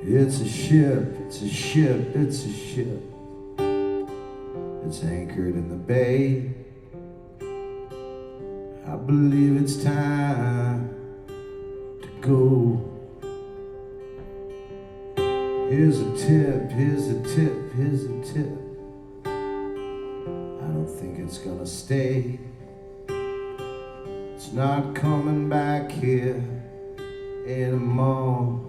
It's a ship, it's a ship, it's a ship. It's anchored in the bay. I believe it's time to go. Here's a tip, here's a tip, here's a tip. I don't think it's gonna stay. It's not coming back here anymore.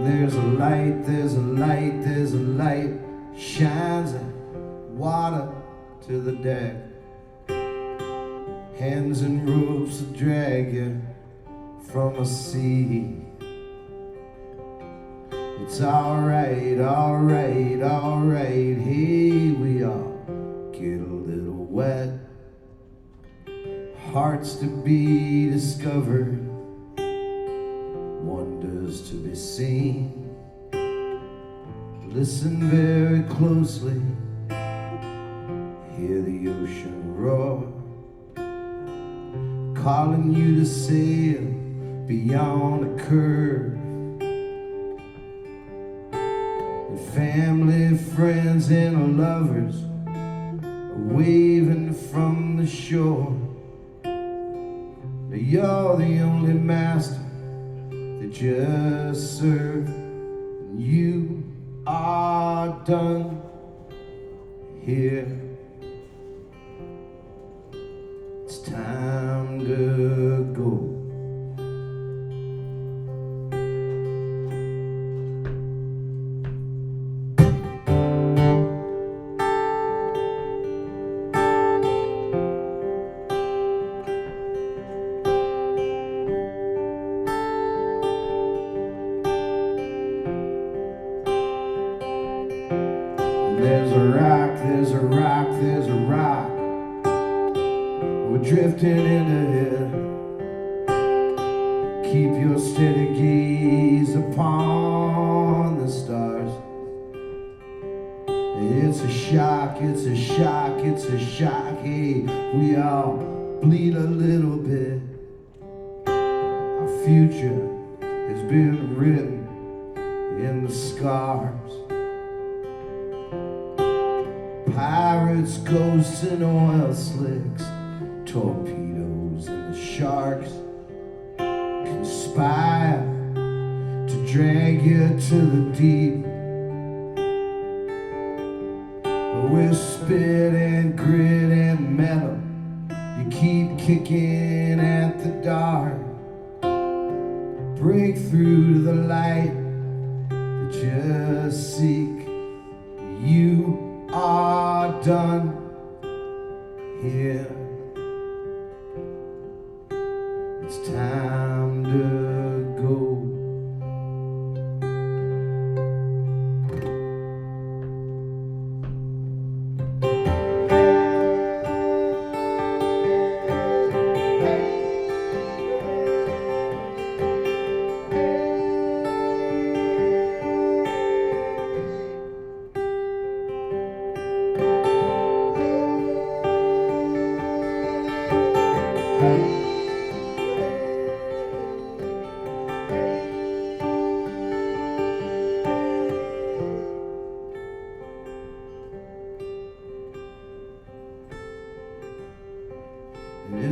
There's a light, there's a light, there's a light, shines at water to the deck. Hands and ropes that drag you from a sea. It's alright, alright, alright, hey, we all get a little wet. Hearts to be discovered, wonders to be seen. Listen very closely, hear the ocean roar, calling you to sail beyond a curve. And family, friends, and lovers are waving from the shore. You're the only master that just serve. You are done here. It's time to go. There's a rock, there's a rock, there's a rock. We're drifting into it. Keep your steady gaze upon the stars. It's a shock, it's a shock, it's a shock. Hey, we all bleed a little bit. Our future has been written in the scars. Pirates, ghosts, and oil slicks, torpedoes and the sharks conspire to drag you to the deep. But with spit and grit and metal, you keep kicking at the dark. Break through to the light that you seek. You are done here. It's time to go.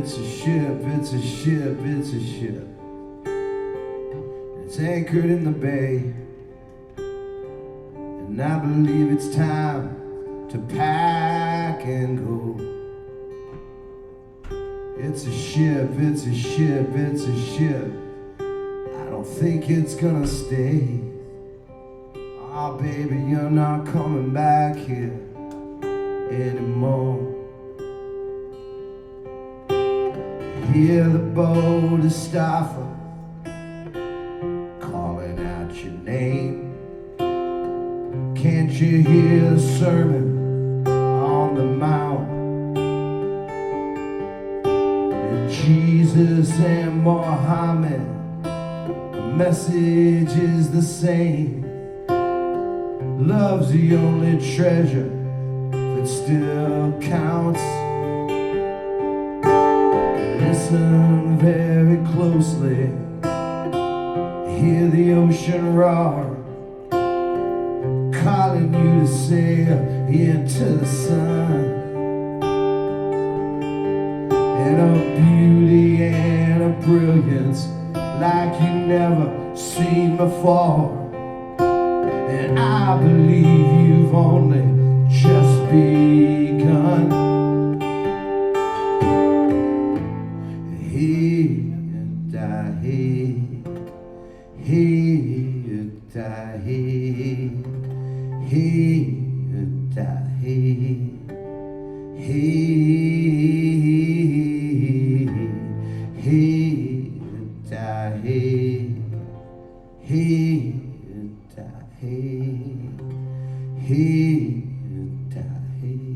It's a ship, it's a ship, it's a ship. It's anchored in the bay, and I believe it's time to pack and go. It's a ship, it's a ship, it's a ship. I don't think it's gonna stay. Oh baby, you're not coming back here anymore. Hear the boat is stopping, calling out your name. Can't you hear the sermon on the mount? And Jesus and Mohammed, the message is the same. Love's the only treasure that still counts. Listen very closely, hear the ocean roar, calling you to sail into the sun. And a beauty and a brilliance like you never seen before. And I believe you've only just begun. Hey, die, hey, hey, die, hey, hey, die, hey, hey, hey, die, hey, hey, die, hey, hey, die, hey.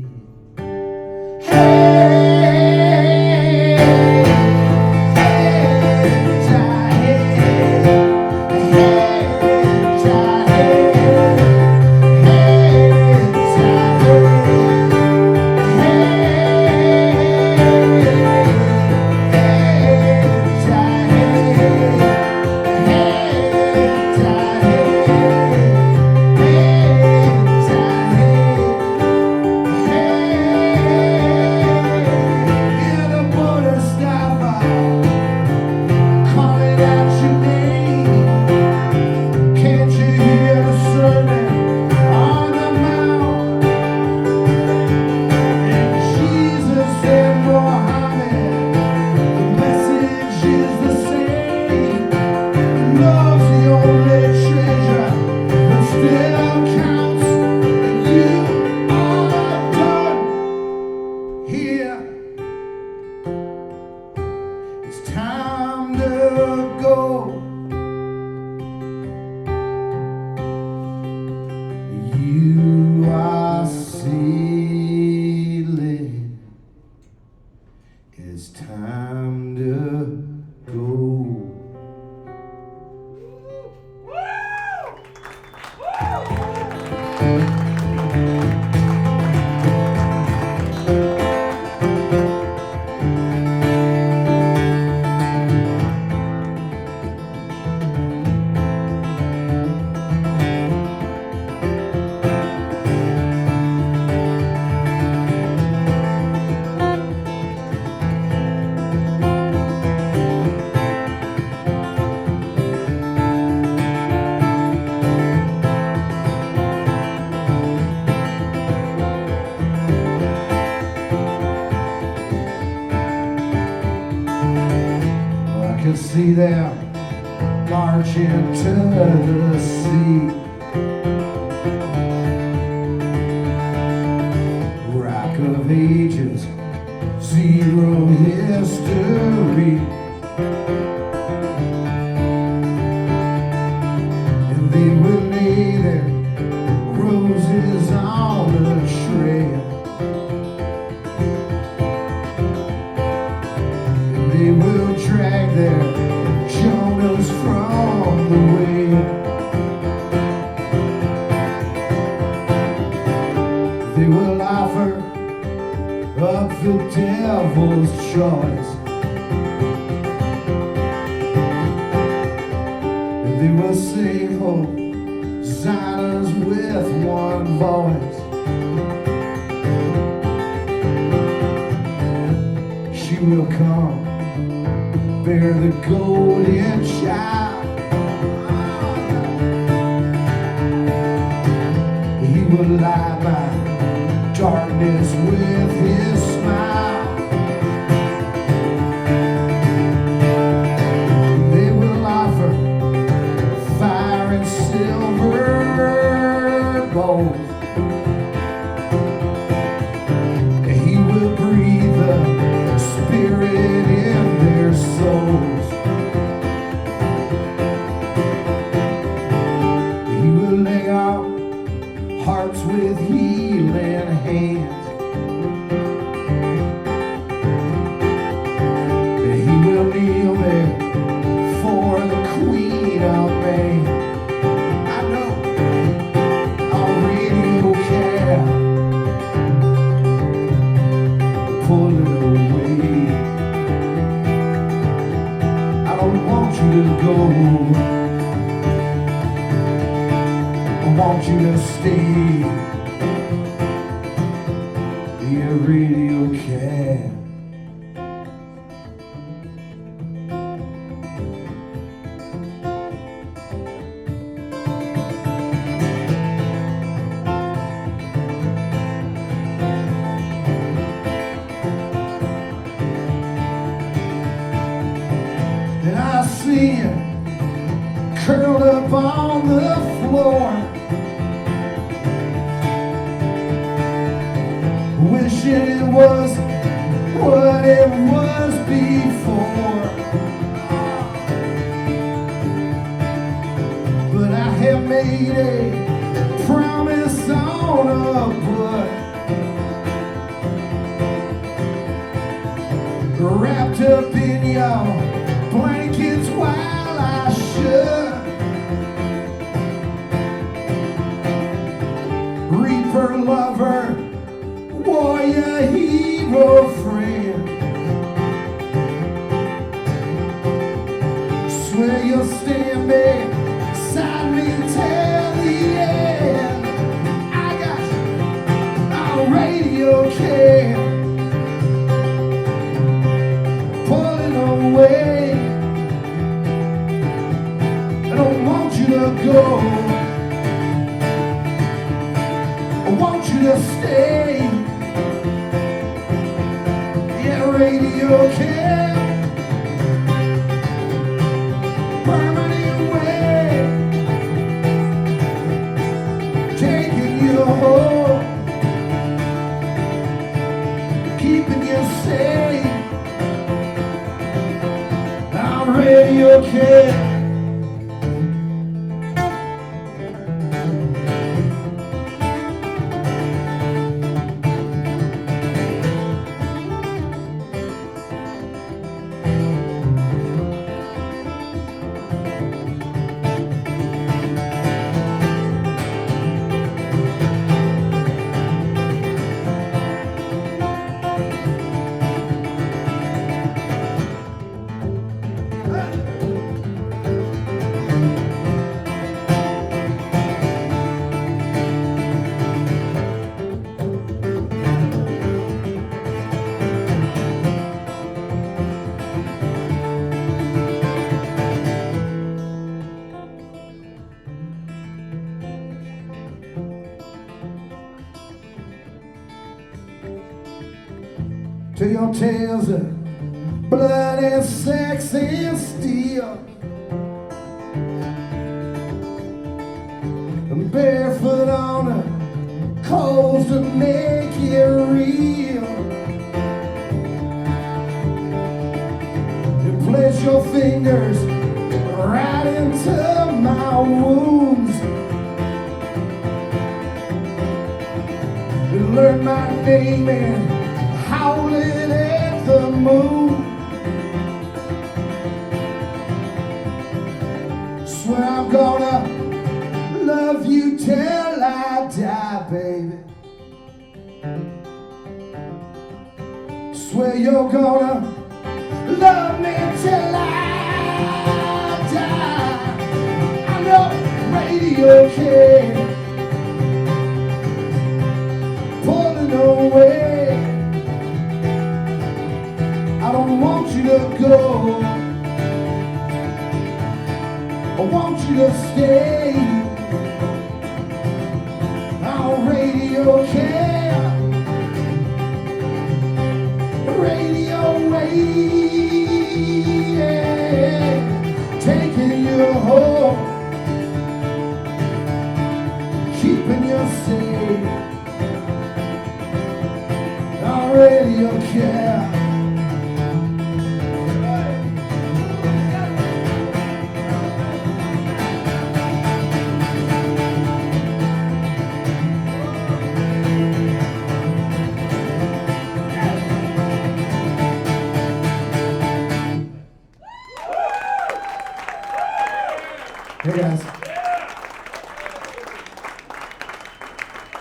See them marching to the sea. Rock of ages, zero history. And they will lay their roses on the trail. And they will drag their Jonas from the way. They will offer up the devil's choice, and they will sing hope, Zion's with one voice. She will come, bear the golden child. He will light my darkness with his smile. They will offer fire and silver bowls. He will breathe the spirit in their souls. He will lay out hearts with healing hands. He will kneel there for the Queen of May. I know our radio can pull it away. I don't want you to go, I want you to stay. Yeah, radio can. And I see you curled up on the floor, wishing it was what it was before. But I have made a promise on a book, wrapped up in your blankets while I should. Reaper lover, warrior, hero, friend. Swear you'll stand beside me till the end. I got a radio can pulling away. I don't want you to go, I want you to stay. Yeah, radio can permanent way, taking you home, keeping you safe. I'm radio can. To your tales of blood and sex and steel, and barefoot on the coals to make it real. You place your fingers right into my wounds. You learn my name and howling at the moon. Swear I'm gonna love you till I die, baby. Swear you're gonna love me till I die. I know radio can pulling away. I don't to stay on radio care, radio wave, yeah, taking you home, keeping you safe on radio care. Hey guys,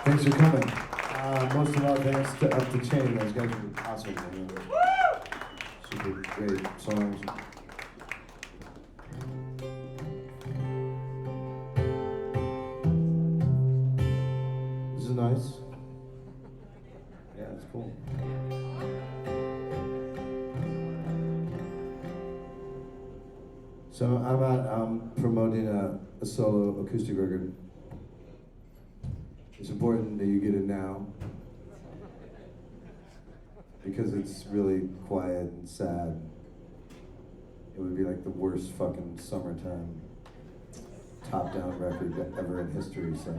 thanks for coming. Most of all, thanks to Up the Chain. Those guys are awesome. Super great songs. This is nice. Yeah, it's cool. So I'm out promoting a solo acoustic record. It's important that you get it now because it's really quiet and sad. It would be like the worst fucking summertime top-down record ever in history, so.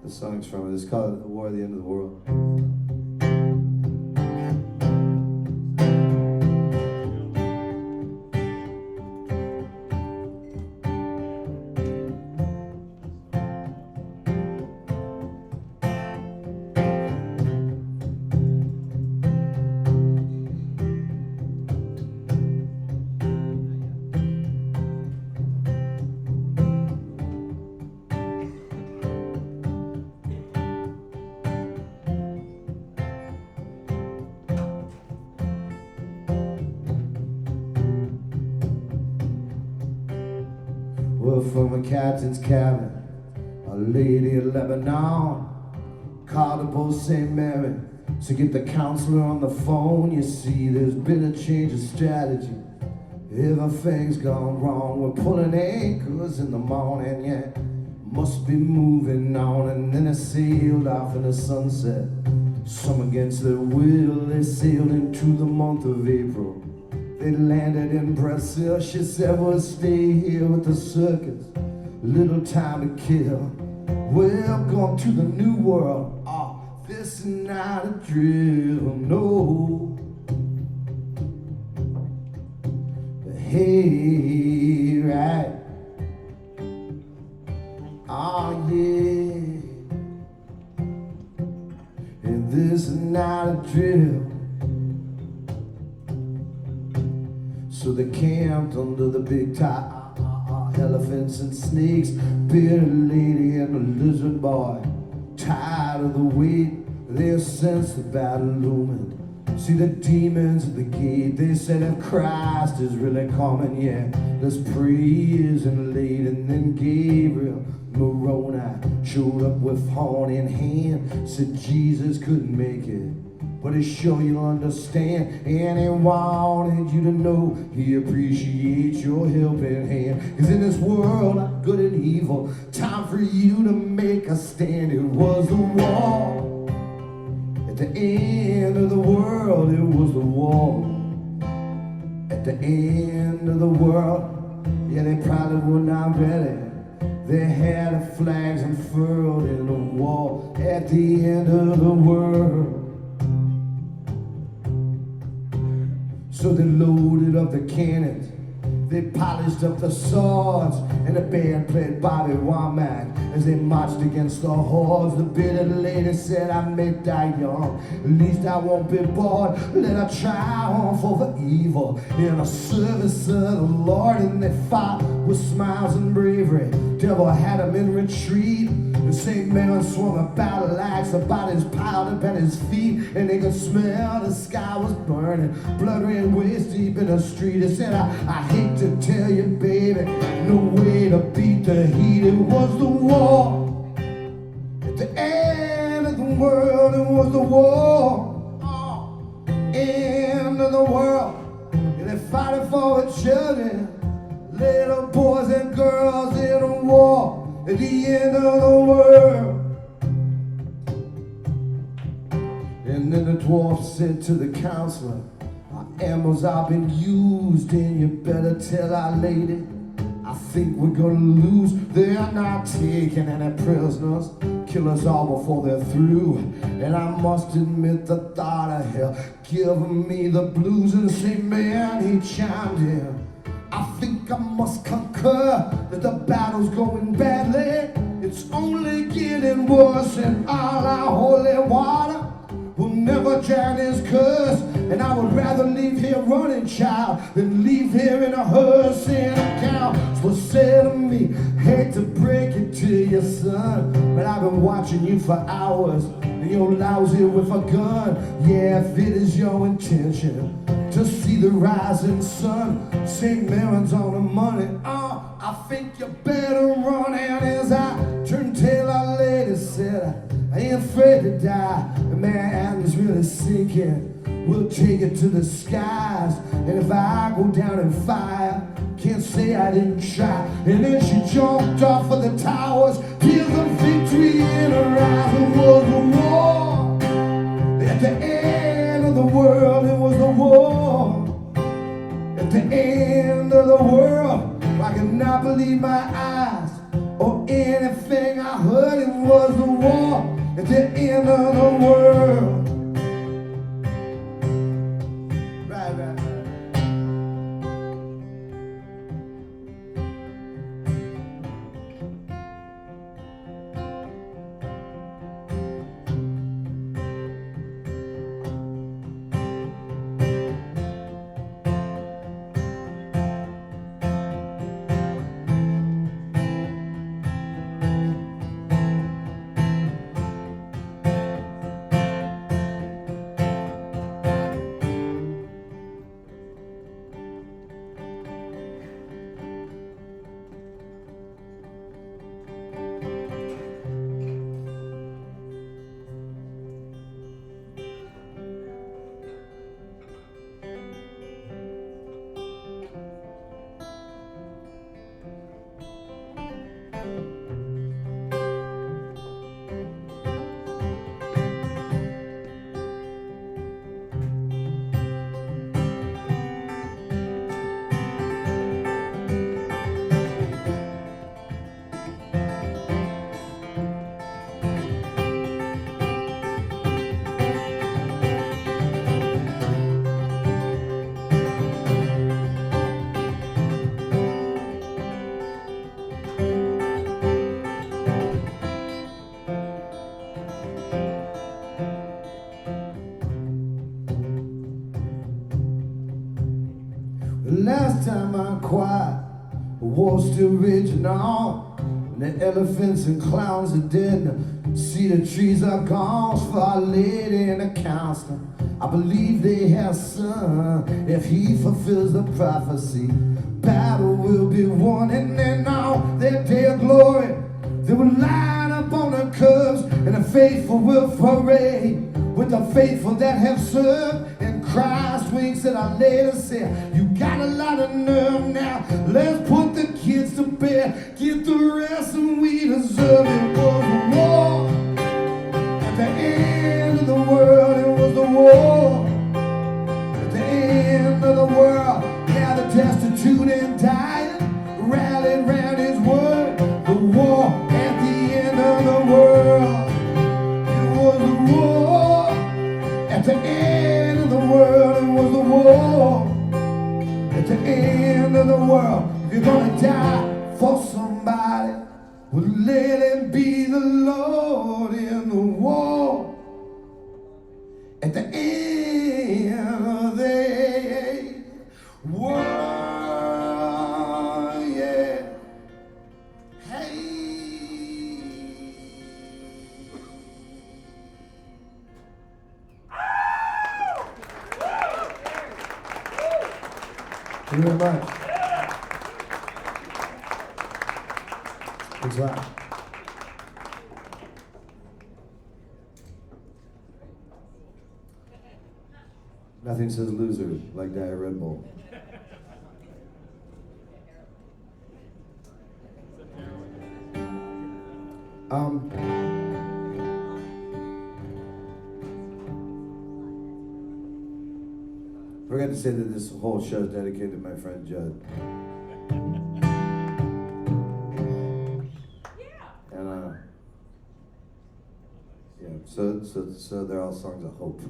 The song's from it. It's called The War at the End of the World. Well, from a captain's cabin, a lady in Lebanon called up old St. Mary to get the counselor on the phone. You see, there's been a change of strategy. Everything's gone wrong. We're pulling anchors in the morning, yeah. Must be moving on. And then they sailed off in the sunset. Some against their will, they sailed into the month of April. They landed in Brazil. She said, we'll stay here with the circus. Little time to kill. Welcome to the new world. Oh, this is not a drill, no. Hey, right. Oh, yeah. And this is not a drill. So they camped under the big top, elephants and snakes, bearded lady and a lizard boy. Tired of the wait, they sensed the battle looming. See the demons at the gate, they said if Christ is really coming, yeah, let's praise him late. And then Gabriel Moroni showed up with horn in hand, said Jesus couldn't make it, but he's sure you'll understand. And he wanted you to know he appreciates your helping hand. Cause in this world of good and evil, time for you to make a stand. It was the war at the end of the world. It was the war at the end of the world. Yeah, they probably were not ready. They had their flags unfurled in the war at the end of the world. So they loaded up the cannons, they polished up the swords, and the band played Bobby Womack as they marched against the hordes. The bitter lady said, I may die young, at least I won't be bored. Let her triumph over evil in the service of the Lord. And they fought with smiles and bravery. Devil had them in retreat. The St. Mary swung a battle axe, the bodies piled up at his feet, and they could smell the sky was burning. Blood ran waist deep in the street. He said, I hate to tell you, baby, no way to beat the heat. It was the war at the end of the world. It was the war, end of the world. And they for the children, little boys and girls in a war at the end of the world. And then the dwarf said to the counselor, our ammos have been used and you better tell our lady, I think we're gonna lose. They're not taking any prisoners, kill us all before they're through. And I must admit the thought of hell giving me the blues. And the same man, he chimed in, I think I must concur that the battle's going badly. It's only getting worse and all our holy water will never drown his curse. And I would rather leave here running, child, than leave here in a hearse in a cow. So say to me, hate to break it to you, son, but I've been watching you for hours, and you're lousy with a gun. Yeah, if it is your intention to see the rising sun, St. Mary's on the money. I think you better run. And as I turned tail, our lady said, I ain't afraid to die. The man is really sinking. We'll take it to the skies. And if I go down in fire, can't say I didn't try. And then she jumped off of the towers, tears of victory in her eyes. It was a war. At the end of the world, it was a war. At the end of the world, I could not believe my eyes or anything I heard. It was a war. At the end of the world. Right, right, right. The last time I cried, the war still raging on, and the elephants and clowns are dead, see the trees are gone. For Our Lady and the counselor, I believe they have son. If he fulfills the prophecy, battle will be won. And then on their day of glory, they will line up on the curbs, and the faithful will parade with the faithful that have served. And Christ winks at Our Lady, said, you got a lot of nerve now, let's put the kids to bed, get the rest and we deserve it. It was a war. At the end of the world, it was a war. At the end of the world, yeah, the destitute and dying rallied round his word. The war at the end of the world. It was a war. At the end of the world, it was a war. At the end of the world, if you're gonna die for somebody, well, let it be the Lord in the war. At the end of the world, yeah. Hey. Thank you very much. Thanks a lot. Nothing says loser like Diet Red Bull. Um, forgot to say that this whole show is dedicated to my friend Judd. And yeah, so they're all songs of hope.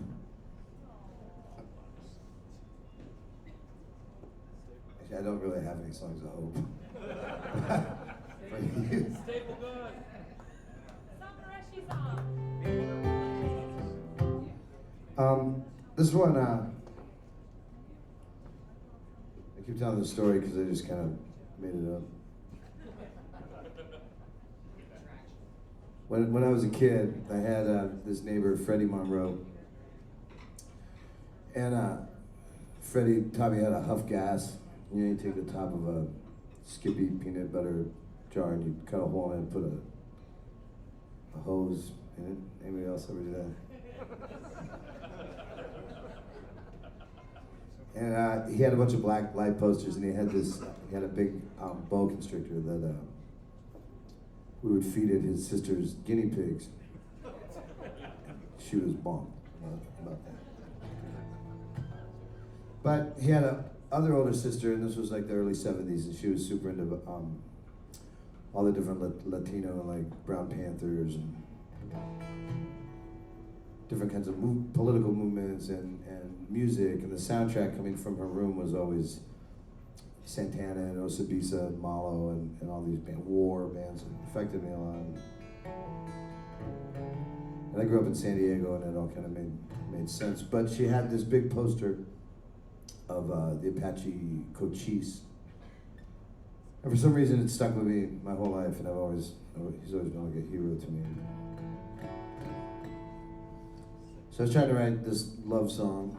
Actually, I don't really have any songs of hope. Staple good. This one, I keep telling the story because I just kind of made it up. When I was a kid, I had this neighbor, Freddie Monroe, and Freddie taught me how to huff gas. You know, you take the top of a Skippy peanut butter jar and you cut a hole in it and put a hose in it. Anybody else ever do that? And he had a bunch of black light posters, and he had a big boa constrictor that we would feed it his sister's guinea pigs. She was bummed about that. But he had a other older sister, and this was like the early 70s, and she was super into all the different Latino, like Brown Panthers and different kinds of political movements and music, and the soundtrack coming from her room was always Santana and Osabisa and Malo and all these war bands, and affected me a lot. And I grew up in San Diego, and it all kind of made sense. But she had this big poster of the Apache Cochise. And for some reason it stuck with me my whole life, and he's always been like a hero to me. So I was trying to write this love song.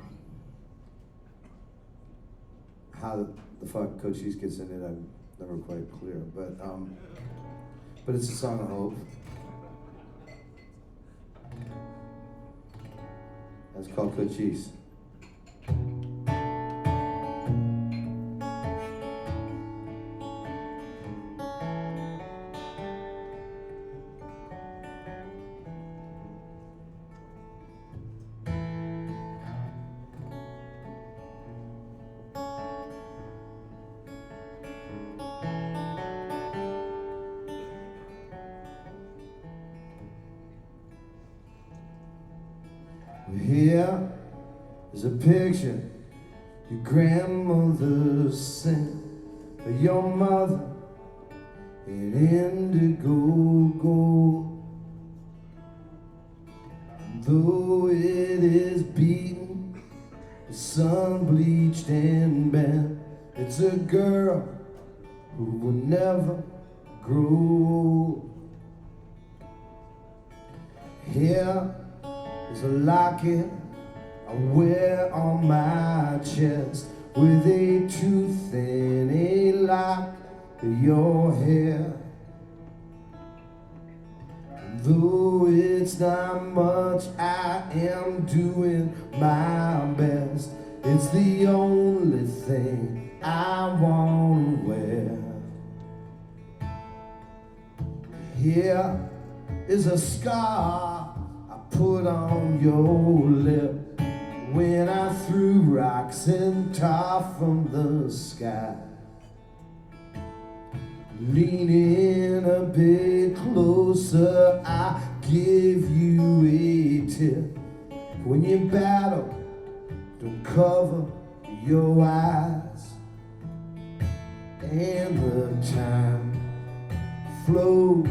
How the fuck Cochise gets in it, I'm never quite clear, but it's a song of hope. It's called Cochise. Here is a picture your grandmother sent for your mother in indigo gold. Though it is beaten, the sun bleached and bent, it's a girl who will never grow old. Here is a locket I wear on my chest with a tooth and a lock of your hair. And though it's not much, I am doing my best. It's the only thing I want to wear. Here is a scar I put on your lip when I threw rocks and tar from the sky. Lean in a bit closer, I give you a tip. When you battle, don't cover your eyes. And the time flows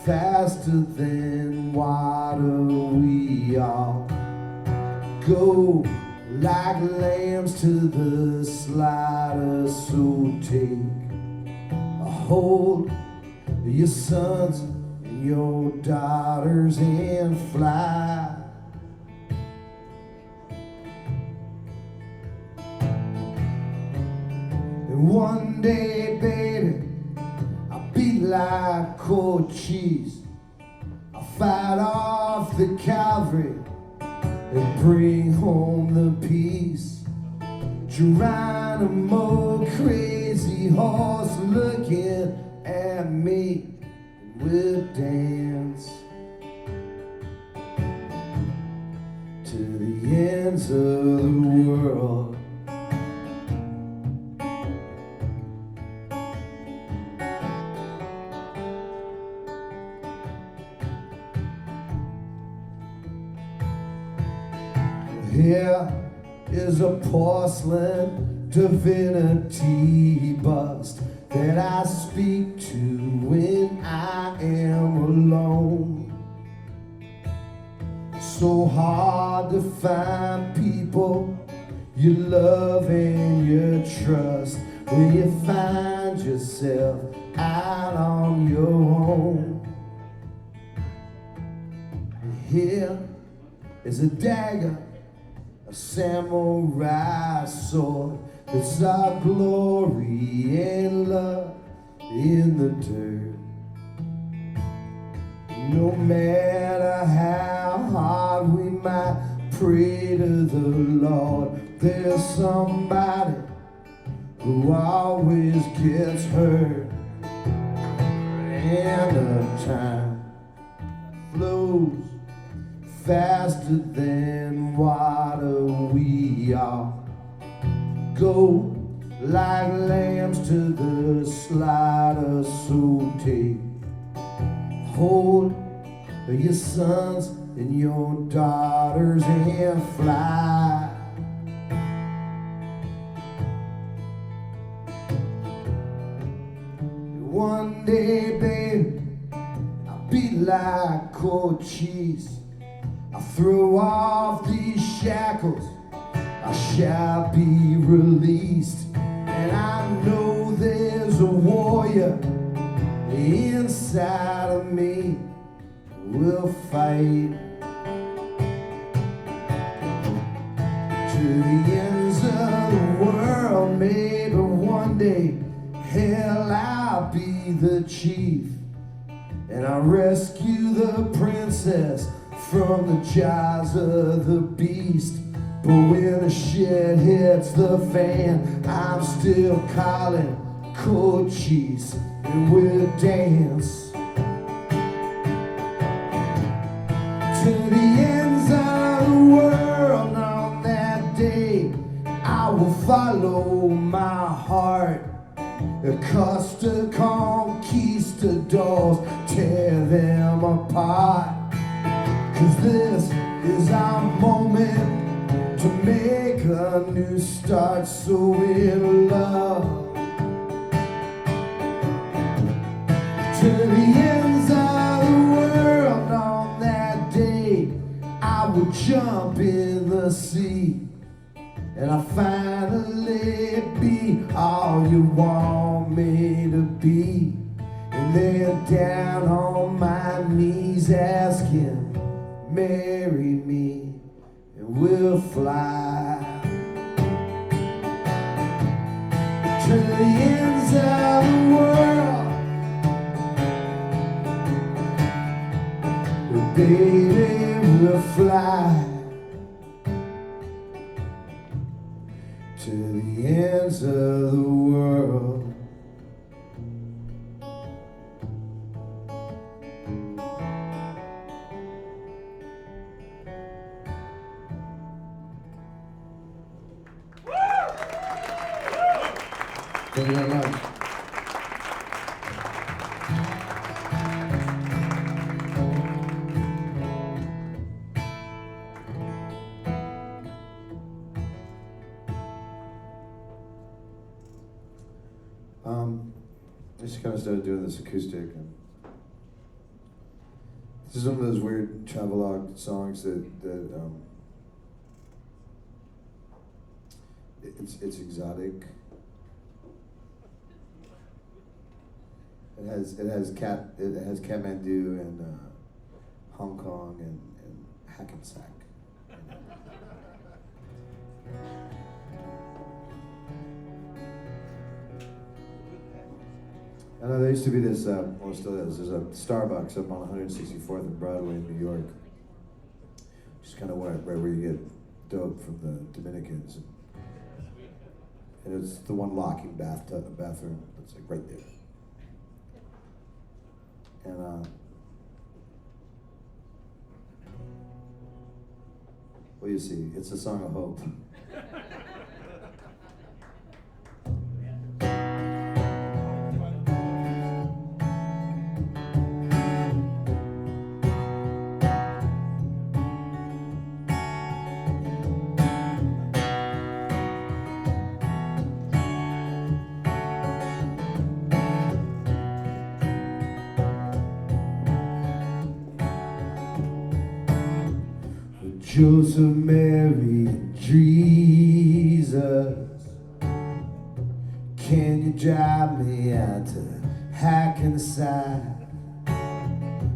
faster than water. We all go like lambs to the slaughter. So take a hold of your sons and your daughters and fly. And one day, baby, I'll be like Cochise. I'll fight off the cavalry and bring home the peace. Geronimo, crazy horse looking at me. we'll dance to the ends of the world. Here is a porcelain divinity bust that I speak to when I am alone. So hard to find people you love and you trust when you find yourself out on your own. Here is a dagger, a samurai sword, that's our glory and love in the dirt. No matter how hard we might pray to the Lord, there's somebody who always gets hurt. And the time flows faster than water. We all go like lambs to the slaughter. So take hold of your sons and your daughters and fly. One day, baby, I'll be like Cochise. I'll throw off these shackles, I shall be released. And I know there's a warrior inside of me who will fight to the ends of the world. Maybe one day, hell, I'll be the chief, and I'll rescue the princess from the jaws of the beast. But when the shit hits the fan, I'm still calling Cochise, and we'll dance to the ends of the world. On that day, I will follow my heart. Costa conquistadors, tear them apart. 'Cause this is our moment to make a new start. So in love to the ends of the world. On that day, I will jump in the sea, and I finally be all you want me to be. And then down on my knees asking, marry me, and we'll fly to the ends of the world. But baby, we'll fly to the ends of the world. Thank you very much. I just kind of started doing this acoustic, and this is one of those weird travelogue songs that it's exotic. It has Kathmandu and Hong Kong and Hackensack. I know there used to be this, well, still is, there's a Starbucks up on 164th and Broadway in New York. Just kind of right where you get dope from the Dominicans. And it's the one locking bathroom that's like right there. And well, you see, it's a song of hope. Joseph, Mary, and Jesus, can you drive me out to Hackensack?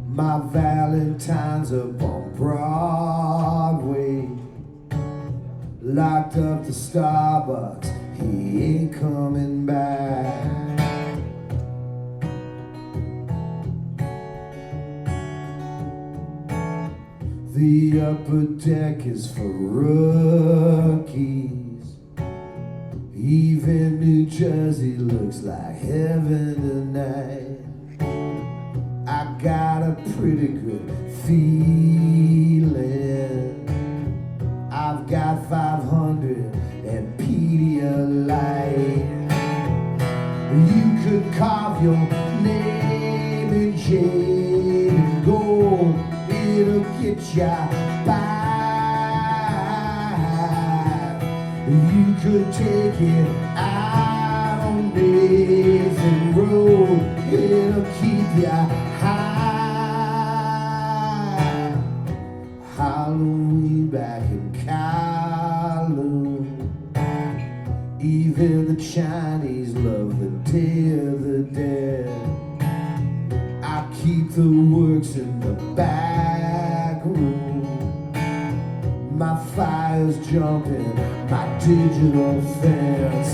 My Valentine's up on Broadway, locked up to Starbucks, he ain't coming back. The upper deck is for rookies. Even New Jersey looks like heaven tonight. I got a pretty good feeling. I've got 500 and Pedialyte. You could carve your name in jade and gold. It'll get ya by. You could take it out on Nathan Road. It'll keep ya high. Halloween back in Kowloon. Even the Chinese love the Day of the Dead. I keep the works in the back room. My fire's jumping, my digital fence.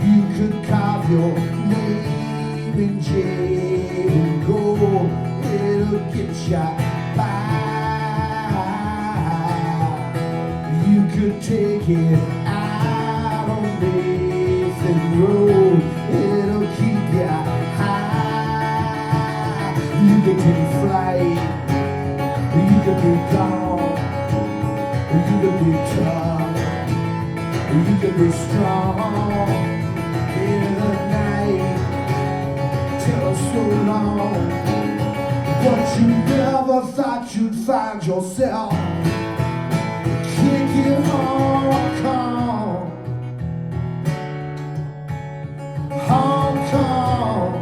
You could carve your name in jade and gold. It'll get ya by. You could take it out on Nathan Road. It'll keep ya high. You can take flight, you can be gone, you can be tough, you can be strong. In the night, till so long, but you never thought you'd find yourself kicking Hong Kong, Hong Kong.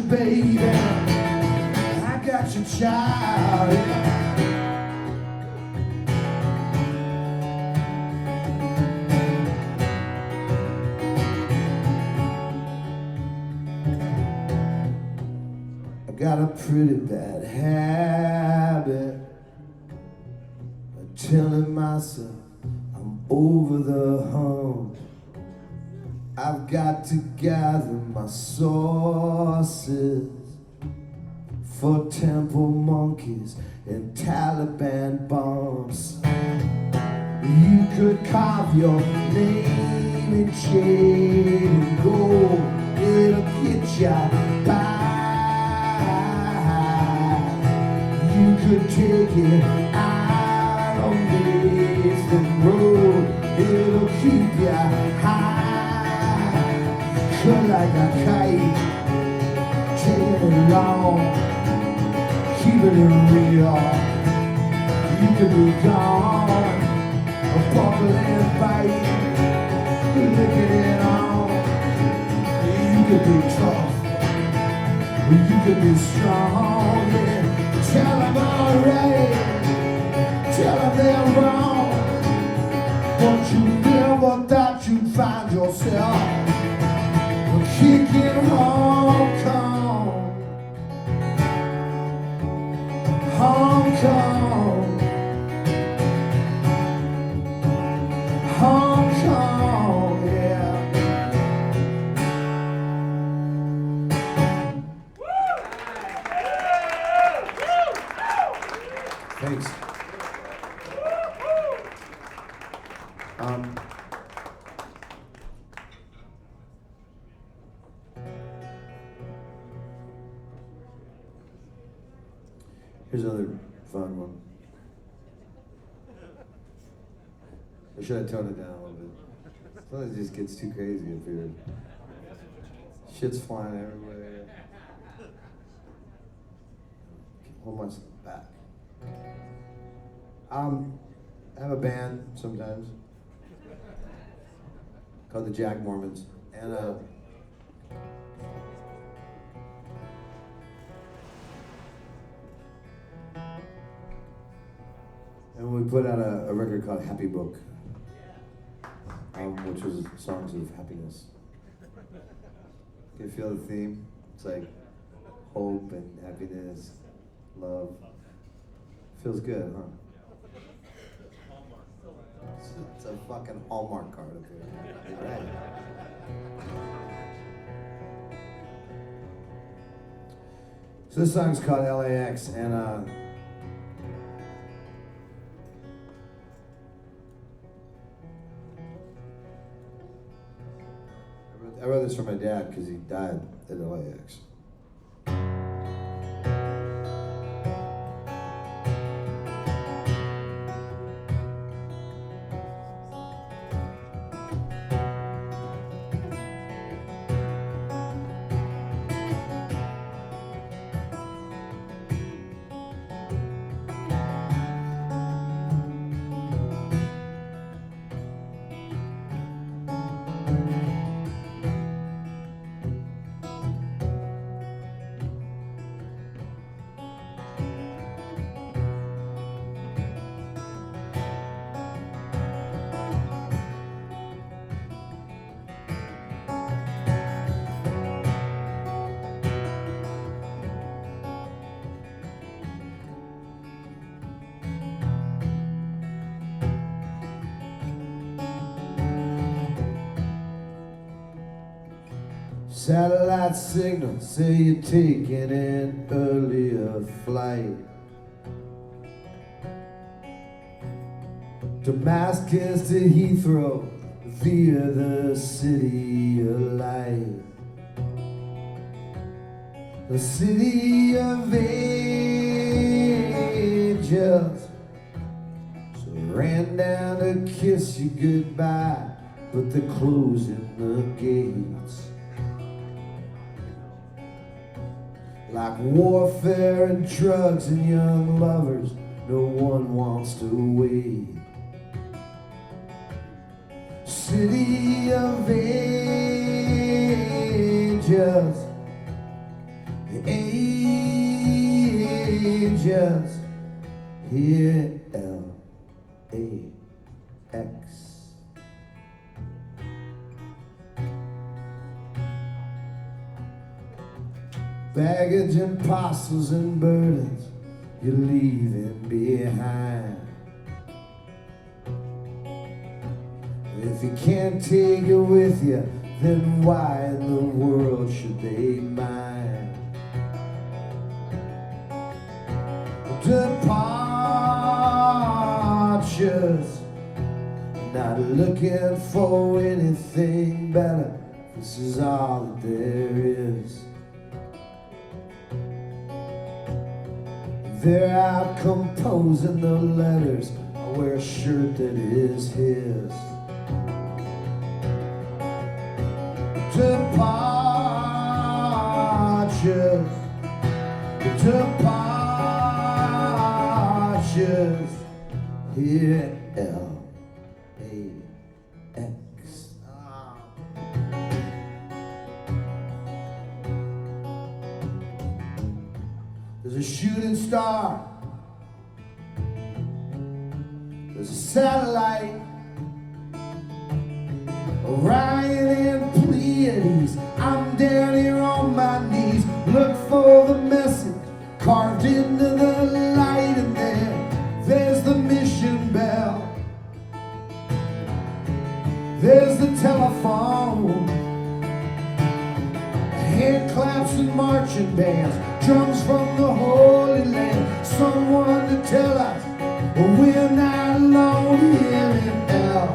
Baby, I got your child. I got a pretty bad habit of telling myself I'm over the hump. I've got to gather my sources for temple monkeys and Taliban bombs. You could carve your name in jade and gold. It'll get ya by. You could take it out on Nathan Road. It'll keep ya high. Feel like a kite, taking it long, keeping it real. You could be gone, a buckle and bite, licking it on. You could be tough, you could be strong, yeah. Tell them all right, tell them they're wrong. But you never thought you'd find yourself kicking Hong Kong, Hong Kong, Hong Kong, yeah. Here's another fun one. Or should I tone it down a little bit? Sometimes it just gets too crazy up here. Shit's flying everywhere. Hold myself back. I have a band sometimes called the Jack Mormons, and we put out a record called Happy Book, which was songs of happiness. You can feel the theme. It's like hope and happiness, love. Feels good, huh? It's a fucking Hallmark card up here. You're right. So this song's called LAX, and I wrote this for my dad because he died at LAX. Satellite signal say you're taking an earlier flight. Damascus to Heathrow via the city of light. The city of angels. So ran down to kiss you goodbye, but they're closing the gates. Like warfare and drugs and young lovers, no one wants to wait. City of angels, angels, here LAX. Baggage and parcels and burdens you're leaving behind. If you can't take it with you, then why in the world should they mind? Departures, not looking for anything better. This is all that there is. They're out composing the letters. I wear a shirt that is his. Departures, departures, here LAX. There's a shooting star, there's a satellite, Orion and Pleiades. I'm down here on my knees, look for the message carved into the light, and there's the mission bell, there's the telephone, hand claps and marching bands, drums from the Holy Land, someone to tell us we're not alone here in LAX.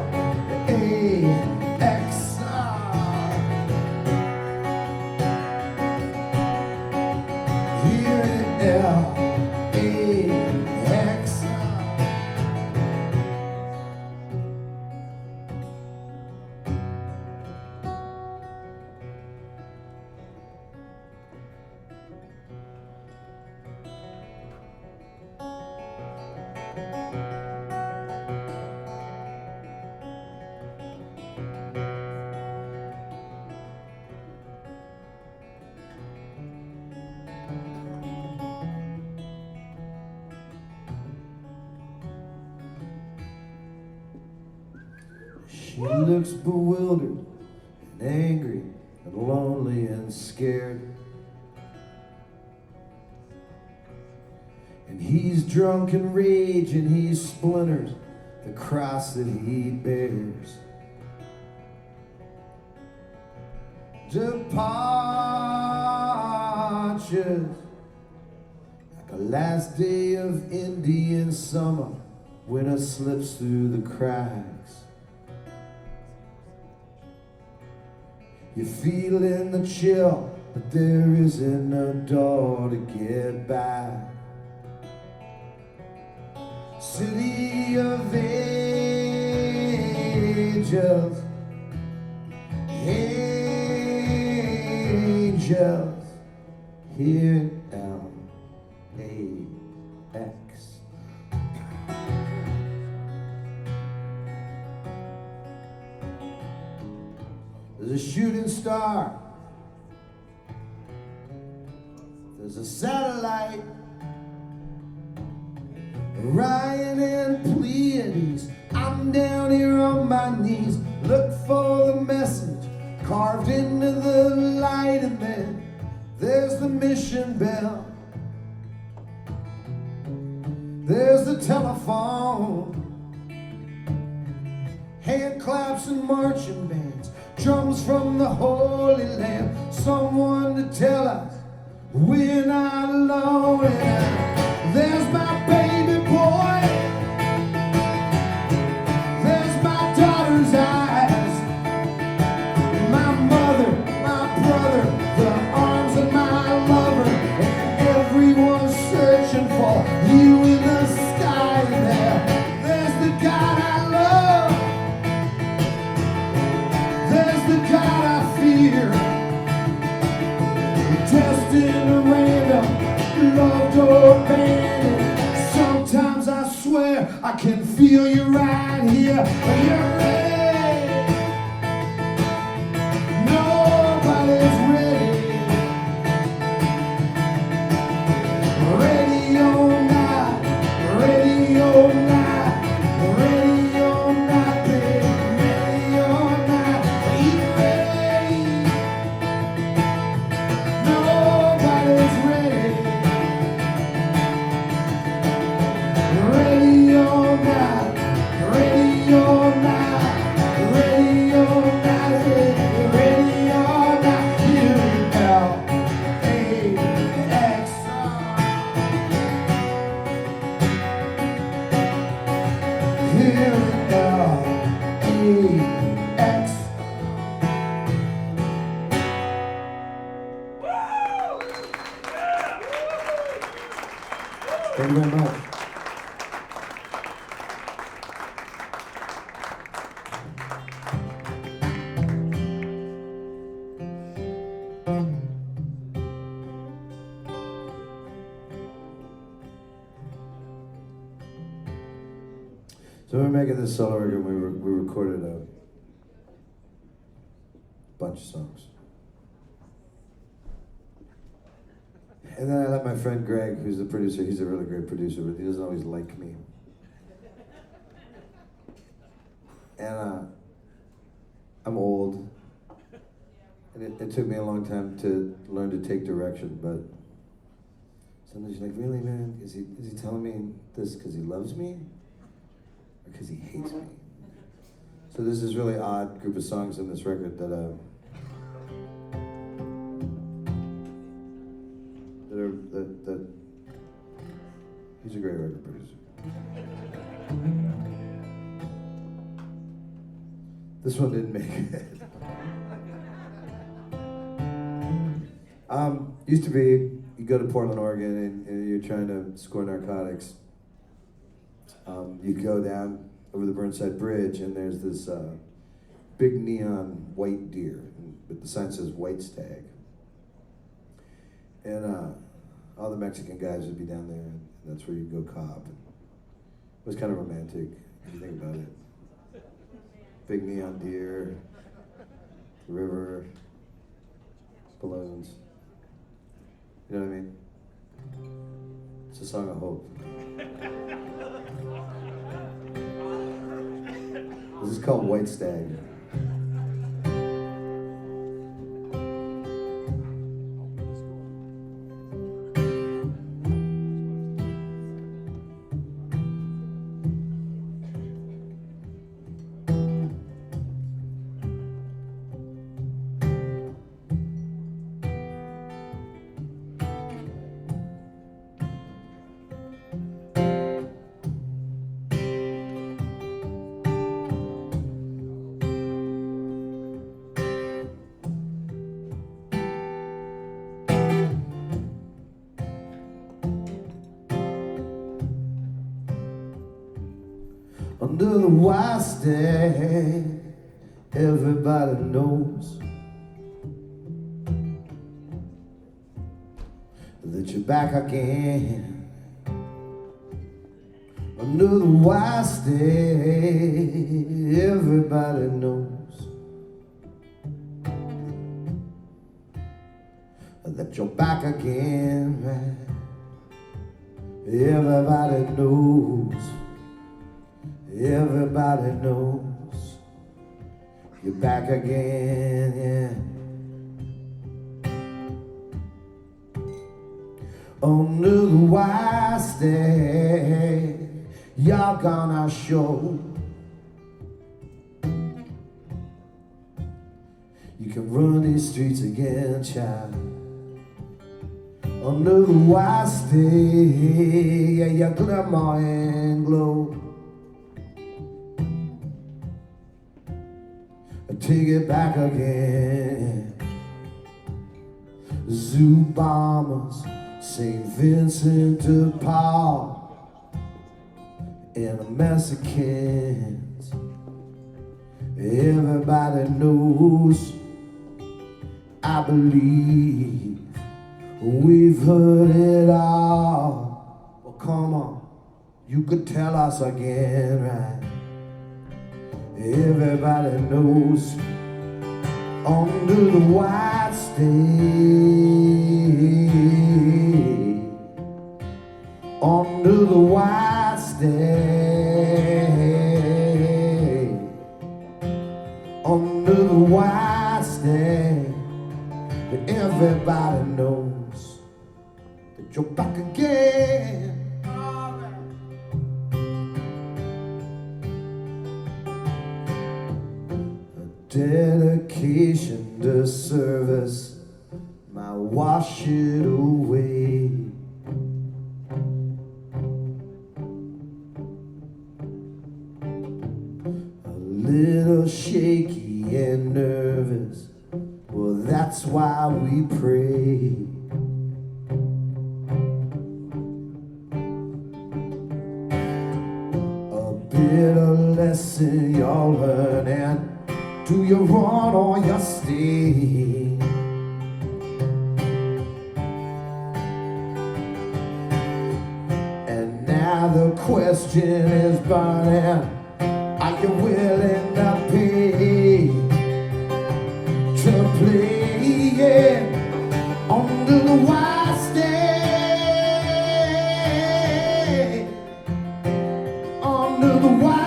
She looks bewildered and angry and lonely and scared. And he's drunk and rage and he splinters the cross that he bears. Departures like a last day of Indian summer. Winter slips through the cracks. You're feeling the chill, but there isn't a door to get back. City of angels, angels, here LAX. There's a shooting star, there's a satellite, Orion and Pleiades. I'm down here on my knees, look for the message carved into the light, and then there's the mission bell, there's the telephone, hand claps and marching bands, drums from the Holy Land, someone to tell us we're not alone. And there's my baby boy, there's my daughter's eyes, my mother, my brother, the arms of my lover, and everyone's searching for you in the sky. There's the God I love, there's the God I fear, destined or random, loved or abandoned. Sometimes I swear I can feel you right here. Are you ready? Nobody's ready. Ready or not, ready or not, ready or not, baby, ready or not. Are you ready? Nobody's ready. Ready or not, ready or not, ready or not, ready or not. Here LAX. Here LAX. Thank you very much. So we were making this solo record, we recorded a bunch of songs. And then I let my friend Greg, who's the producer, he's a really great producer, but he doesn't always like me. And I'm old, and it took me a long time to learn to take direction, but sometimes you're like, really, man? Is he telling me this because he loves me? Or because he hates me? So there's this really odd group of songs in this record that he's a great record producer. This one didn't make it. Used to be, you go to Portland, Oregon, and you're trying to score narcotics. You go down over the Burnside Bridge, and there's this big neon white deer, but the sign says White Stag. And all the Mexican guys would be down there, and that's where you'd go cop. And it was kind of romantic, if you think about it. Big neon deer, river, balloons. You know what I mean? It's a song of hope. This This is called White Stag. Under the White Stag, everybody knows that you're back again. Under the White Stag, everybody knows that you're back again, right? Everybody knows. Everybody knows you're back again, yeah. Under the White Stag, you're gonna show you can run these streets again, child. Under the White Stag, yeah, you glimmer and glow. Take it back again. Zoo bombers, St. Vincent de Paul, and the Mexicans. Everybody knows, I believe, we've heard it all. Well, come on, you could tell us again, right? Everybody knows under the White Stag, under the White Stag, under the White Stag, everybody knows that you're back again. Dedication to service might wash it away. A little shaky and nervous, well, that's why we pray. A bit of lesson you're learning. Do you run or you stay? And now the question is burning, are you willing to pay to play, yeah, under the White Stag, under the White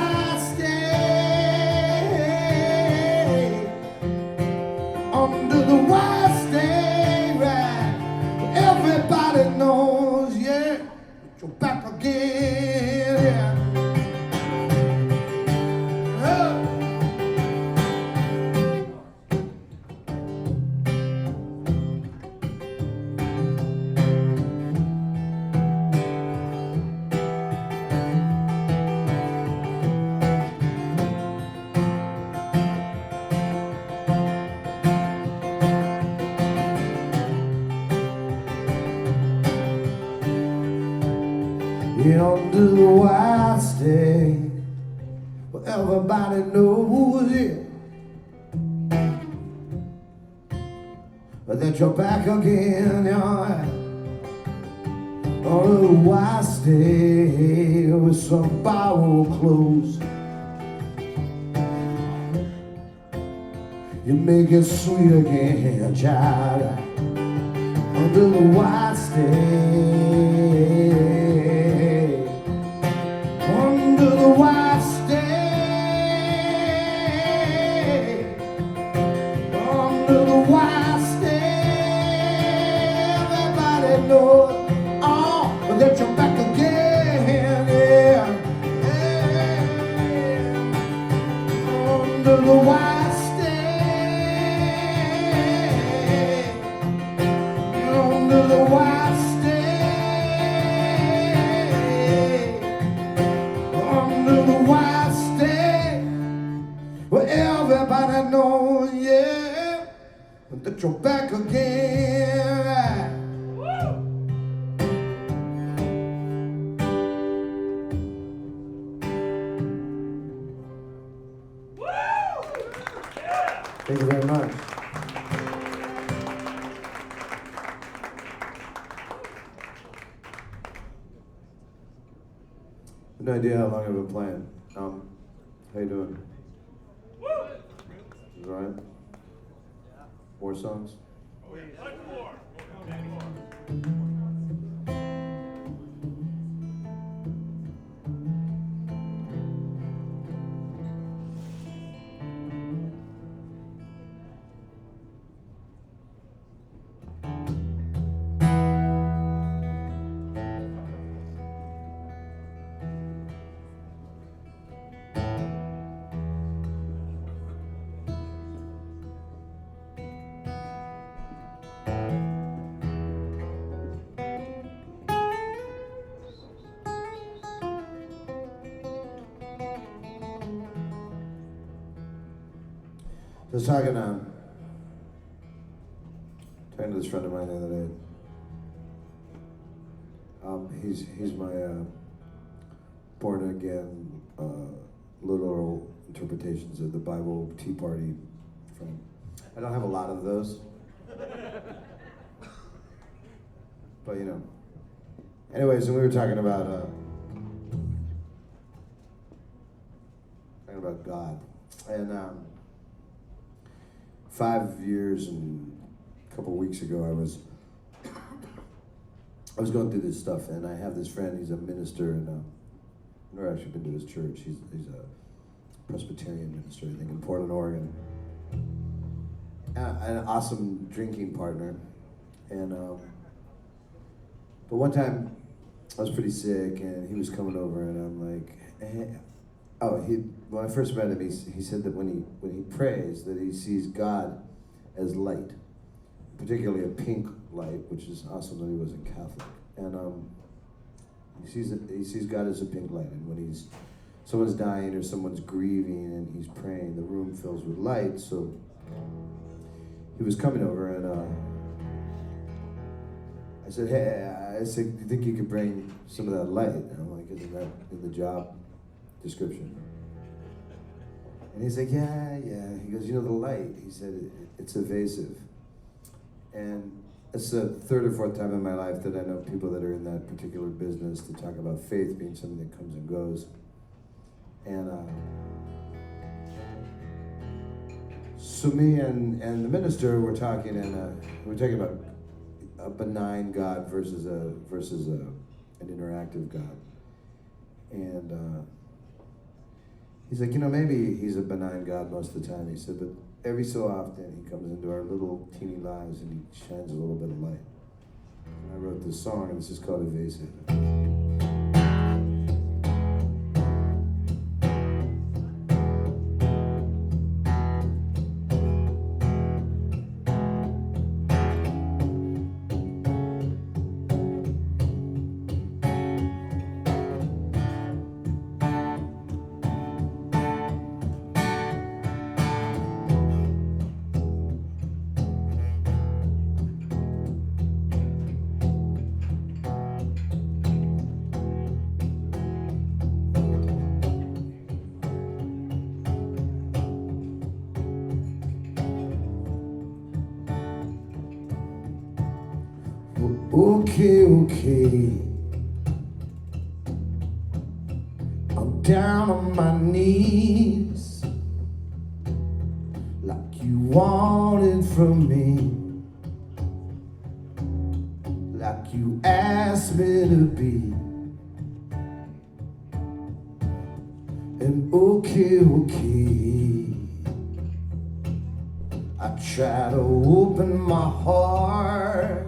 under the White Stag, right? Everybody knows, yeah, that you're back again, yeah. Under the White Stag, well, everybody knows it, that you're back again, yeah. Under the White Stag with some borrowed clothes, you make it sweet again, child. Under the White Stag, under the White Stag, the white stag, under the white stag, under the white stag, where everybody knows, yeah, that you're back again. Thank you very much. No idea how long I've been playing. How you doing? Is it all right? More songs? I was talking to this friend of mine the other day. He's my born again literal interpretations of the Bible Tea Party friend. I don't have a lot of those, but you know. Anyways, and we were talking about God, and 5 years and a couple weeks ago, I was going through this stuff, and I have this friend. He's a minister, and I've never actually been to his church. He's a Presbyterian minister, I think, in Portland, Oregon. An awesome drinking partner, and but one time I was pretty sick, and he was coming over, and I'm like, hey. When I first met him, he said that when he prays, that he sees God as light, particularly a pink light, which is awesome that he wasn't Catholic. And he sees God as a pink light, and when someone's dying or someone's grieving and he's praying, the room fills with light. So he was coming over, and I said, hey, do you think you could bring some of that light? And I'm like, isn't that in the job description? And he's like, yeah. He goes, you know, the light, he said, it's evasive. And it's the third or fourth time in my life that I know people that are in that particular business to talk about faith being something that comes and goes. And so me and the minister were talking, and we were talking about a benign God versus an interactive God. And he's like, you know, maybe he's a benign God most of the time. He said, but every so often he comes into our little teeny lives and he shines a little bit of light. And I wrote this song, and it's just called Evasive. Okay. I'm down on my knees, like you wanted from me, like you asked me to be. And okay, I try to open my heart.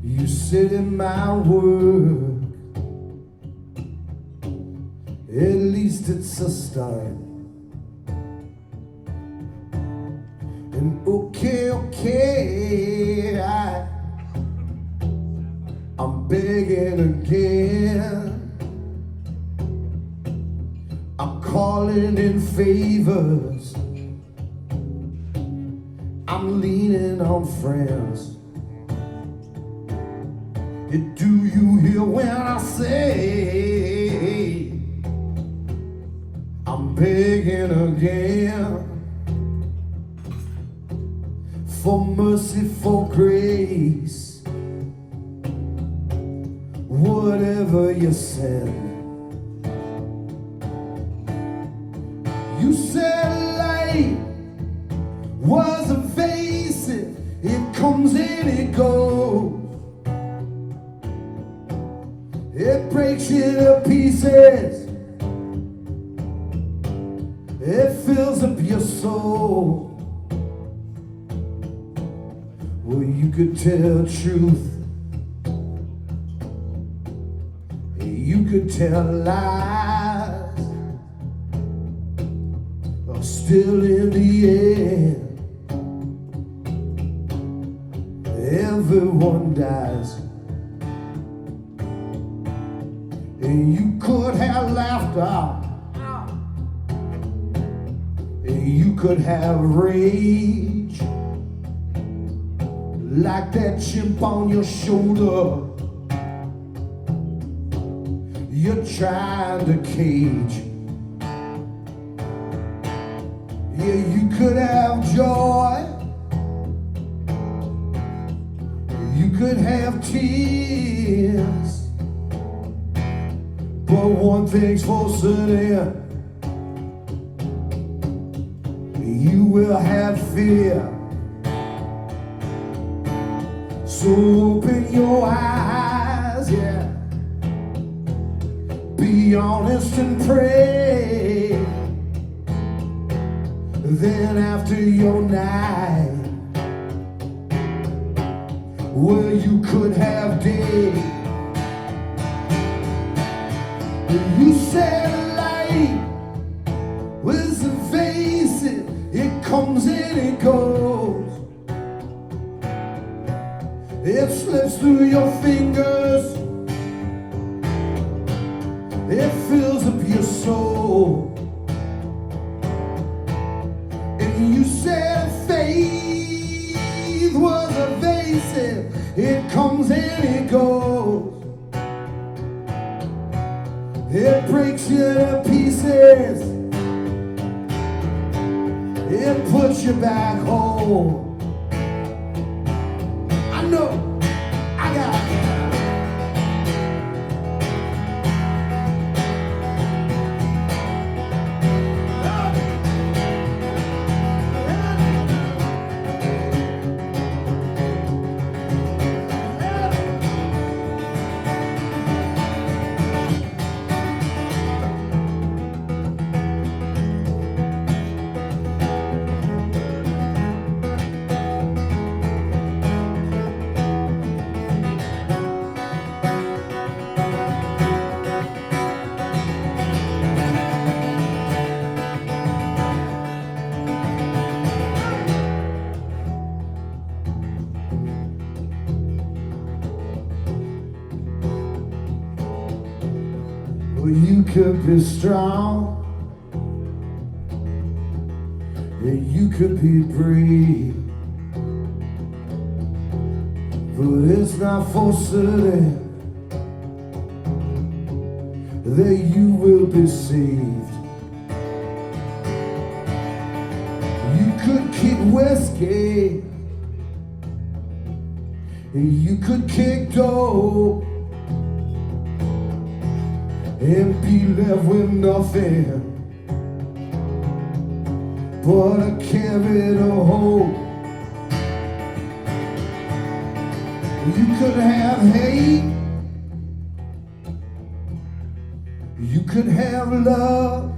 You sit in my work, at least it's a start. And okay, I'm begging again. I'm calling in favors. I'm leaning on friends. Do you hear when I say I'm begging again for mercy, for grace, whatever you send. You said light was evasive, it comes and it goes. It breaks you to pieces. It fills up your soul. Well, you could tell truth. You could tell lies. But still in the end, everyone dies. And you could have laughter, and you could have rage, like that chimp on your shoulder you're trying to cage. Yeah, you could have joy, you could have tears. But one thing's for certain, you will have fear. So open your eyes, yeah. Be honest and pray. Then after your night, well, you could have day. You said light was evasive, it comes and it goes. It slips through your fingers, it fills up your soul. And you said faith was evasive, it comes and it goes. It breaks you to pieces. It puts you back home. I know I got it. Well, you could be strong, and you could be brave, but it's not for certain that you will be saved. You could kick whiskey, and you could kick dope, and be left with nothing but a carrot of hope. You could have hate, you could have love,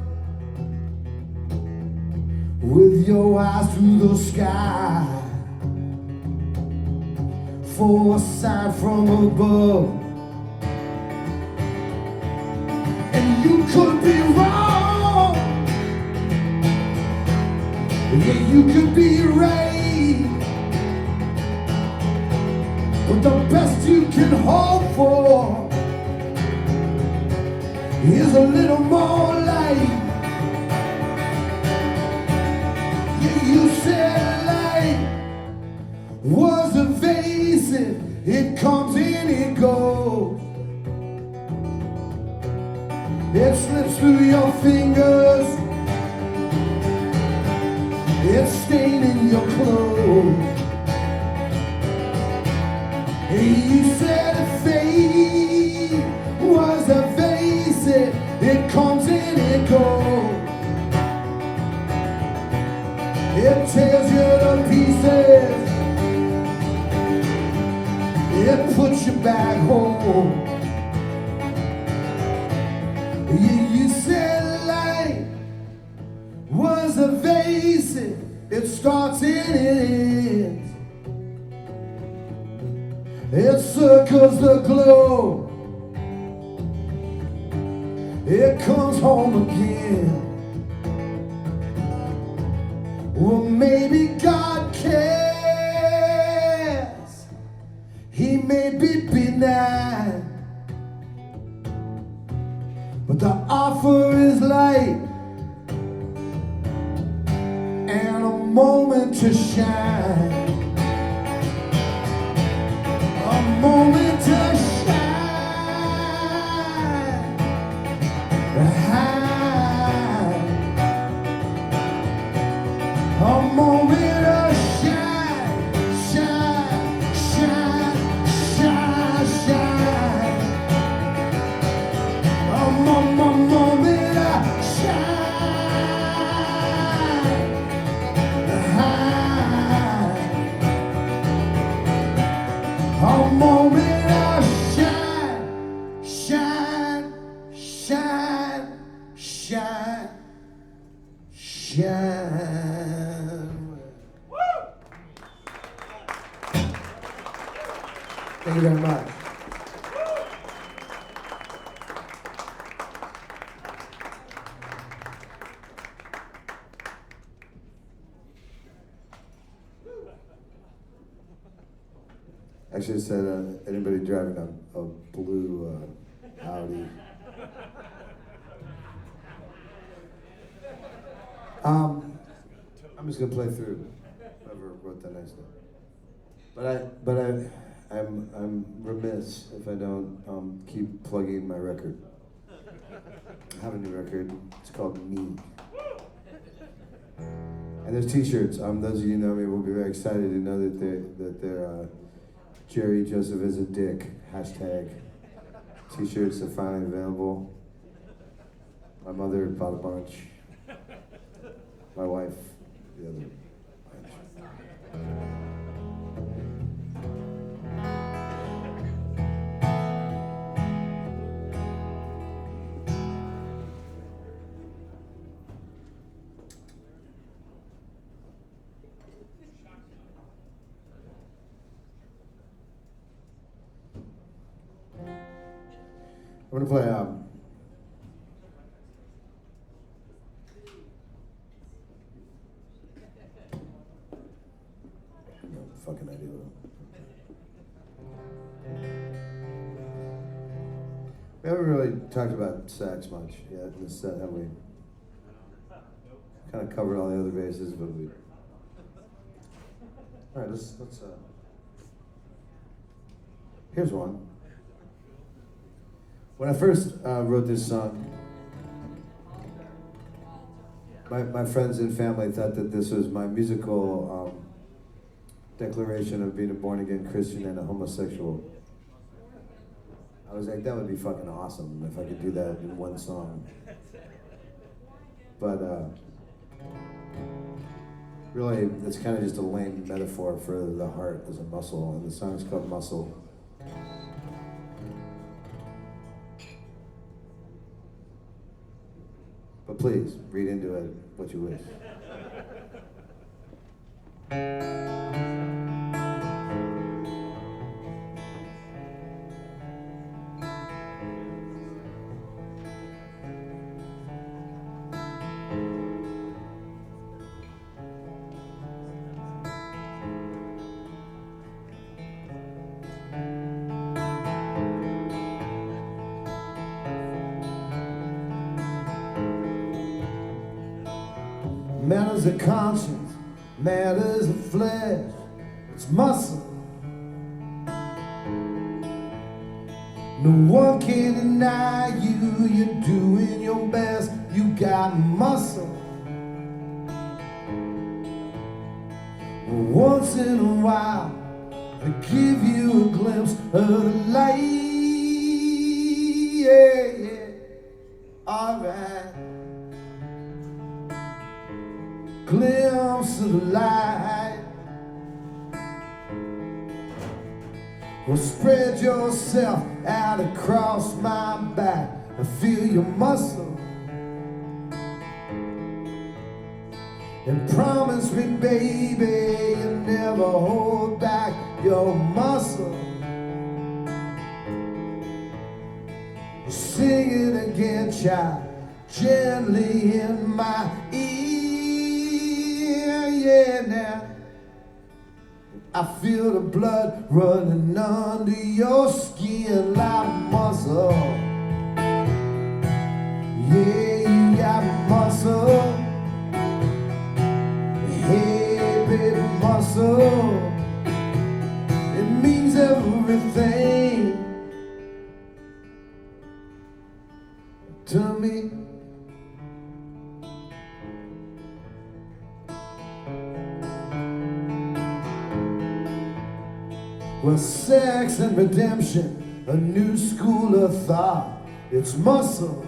with your eyes through the sky, for a sign from above. You could be wrong, yeah, you could be right. the best you can hope for is a little more light. You said light was evasive. It comes and it goes. It slips through your fingers. It's staining your clothes. You said fate was evasive. It comes and it goes. It tears you to pieces. It puts you back home. You said light was evasive. It starts and it ends. It circles the globe. It comes home again. Well, maybe God cares. He may be benign, but the offer is light and a moment to shine. A moment to shine. A moment of shine, shine, shine, shine, shine. A moment of shine. A moment of shine, shine, shine, shine, shine. Thank you very much. Actually, it said anybody driving a blue Audi. I'm just gonna play through whoever wrote that nice note. But I'm remiss if I don't keep plugging my record. I have a new record. It's called Me. And there's T-shirts. Those of you who know me will be very excited to know that they're Jerry Joseph is a dick # T-shirts are finally available. My mother bought a bunch. My wife, the other bunch. I'm gonna play no fucking idea what we haven't really talked about sax much yet in this set, have we? Kind of covered all the other bases, but we. All right, let's. Here's one. When I first wrote this song, my friends and family thought that this was my musical declaration of being a born-again Christian and a homosexual. I was like, that would be fucking awesome if I could do that in one song. But really, it's kind of just a lame metaphor for the heart as a muscle, and the song's called Muscle. But please, read into it what you wish. Matters of conscience, matters of flesh. It's muscle. No one can deny you, you're doing your best. You got muscle. Once in a while, I give you a glimpse of the light. Yeah, yeah, alright. Glimpse of the light. Well, spread yourself out across my back. I feel your muscle. And promise me, baby, you'll never hold back your muscle. Sing it again, child, gently in my ear. Yeah, now I feel the blood running under your skin like muscle. Yeah, you got muscle. Hey, baby, muscle. It means everything to me. Well, sex and redemption, a new school of thought. It's muscle.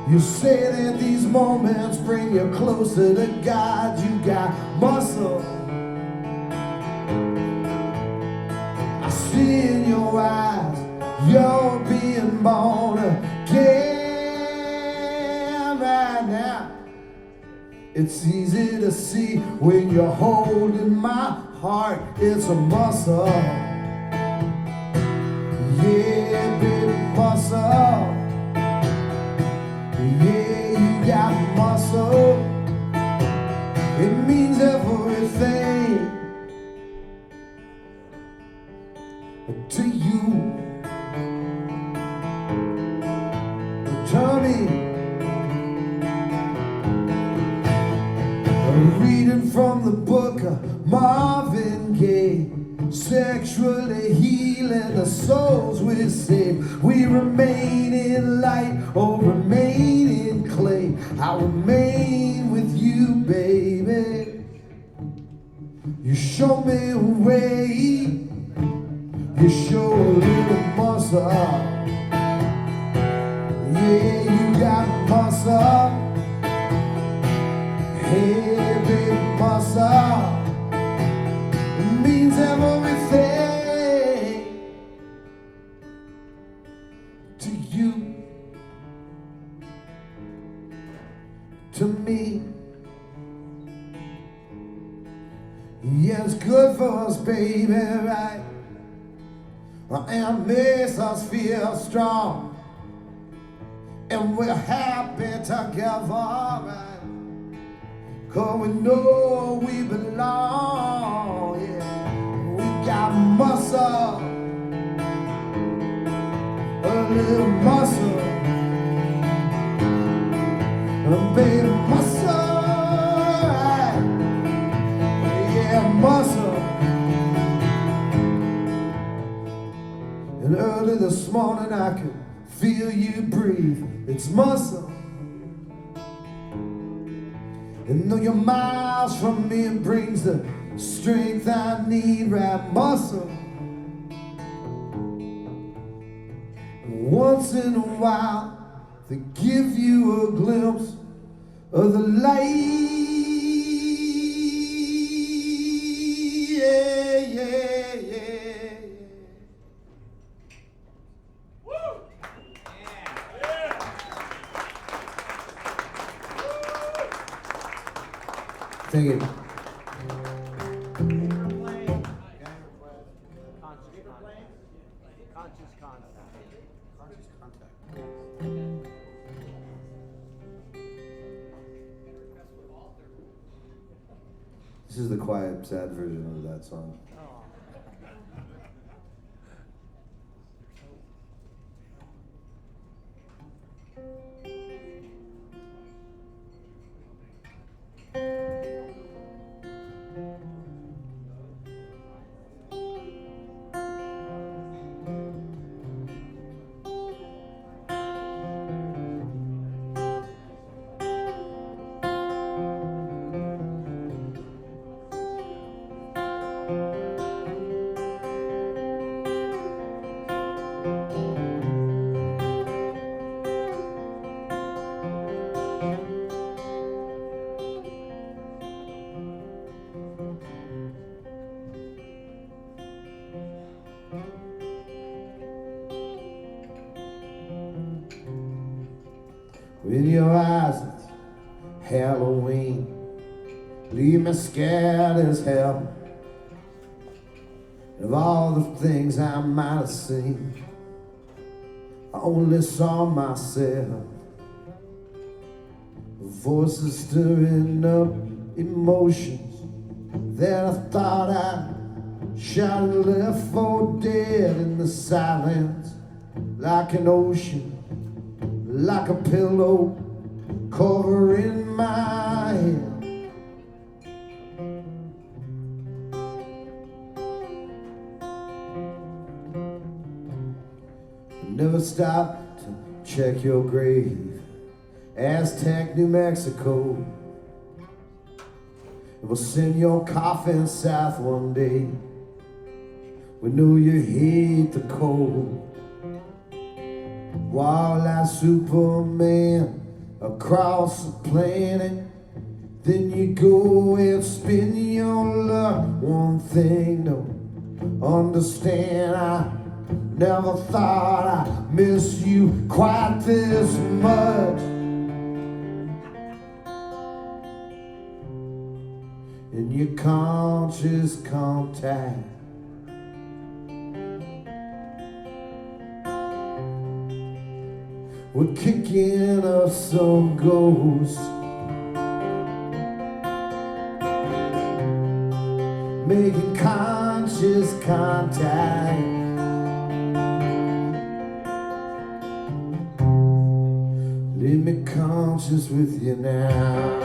You say that these moments bring you closer to God. You got muscle. I see in your eyes you're being born again right now. It's easy to see when you're holding my heart. It's a muscle. Yeah, baby, muscle. Yeah, you got muscle. It means everything to you. Tommy, reading from the book of Marvin Gaye. Sexually healing the souls we save. We remain in light or remain in clay. I remain with you, baby. You show me a way. You show a little muscle. Yeah, you got muscle. Hey, big muscle. It means everything to you, to me. Yeah, it's good for us, baby, right? And makes us feel strong. And we're happy together, right? 'Cause we know we belong, yeah. We got muscle, a little muscle, a baby muscle, right? Yeah, muscle. And early this morning I could feel you breathe. It's muscle. And though you're miles from me, it brings the strength I need, right? Muscle. Once in a while, they give you a glimpse of the light. Yeah, yeah, yeah. Woo! Yeah. Thank you. Concious Contact. Concious Contact. This is the quiet, sad version of that song. your eyes, it's Halloween. Leave me scared as hell of all the things I might have seen. I only saw myself, voices stirring up emotions that I thought I shot and left for dead in the silence, like an ocean, like a pillow covering my head. Never stop to check your grave, Aztec, New Mexico. And we'll send your coffin south one day. We know you hate the cold. Wild like Superman across the planet. Then you go and spin your luck. One thing to understand, I never thought I'd miss you quite this much. In your conscious contact, we're kicking up some ghosts, making conscious contact. Leave me conscious with you now.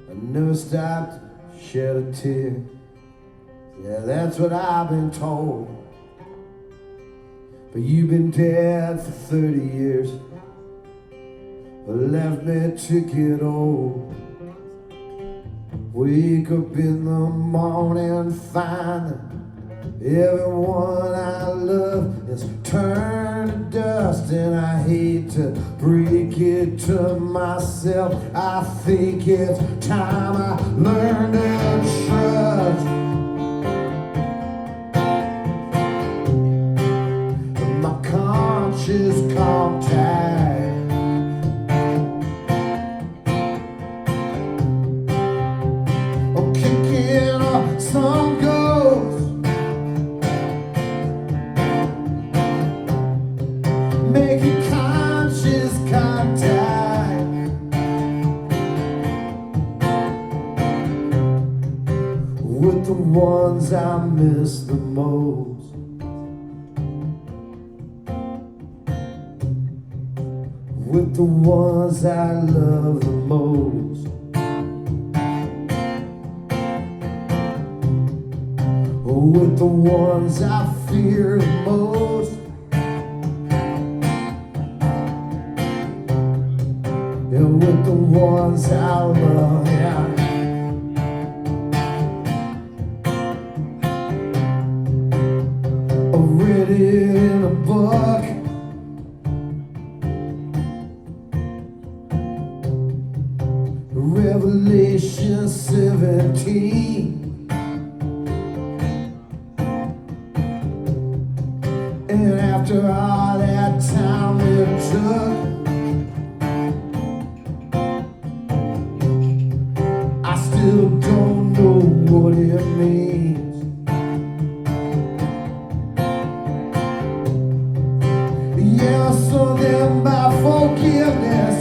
I never stopped to shed a tear. Yeah, that's what I've been told. But you've been dead for 30 years, left me to get old. Wake up in the morning, find that everyone I love is turned to dust. And I hate to break it to myself, I think it's time I learned to trust my conscious contact. Some ghosts, making conscious contact with the ones I miss the most, with the ones I love the most. With the ones I fear the most, and with the ones I love, yeah. I read it in a book, Revelation 17. And after all that time it took, I still don't know what it means. Yeah, so then by forgiveness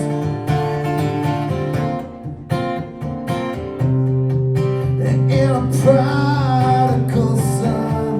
and a prodigal son,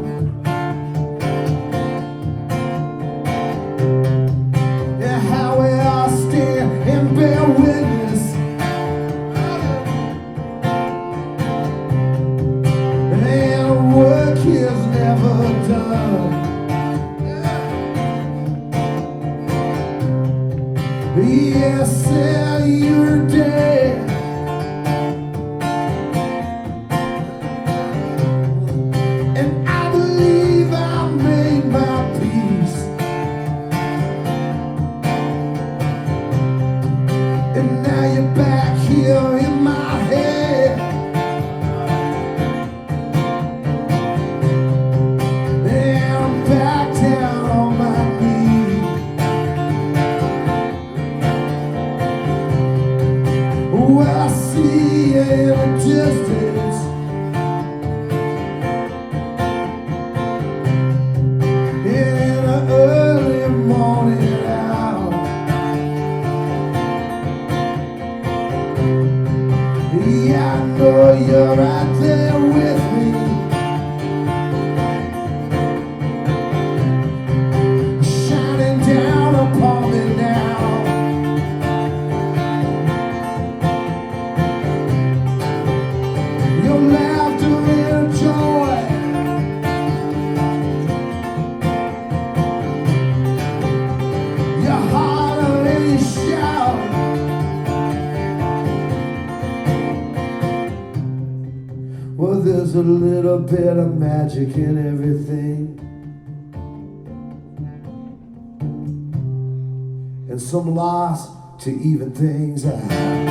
little bit of magic in everything, and some loss to even things out.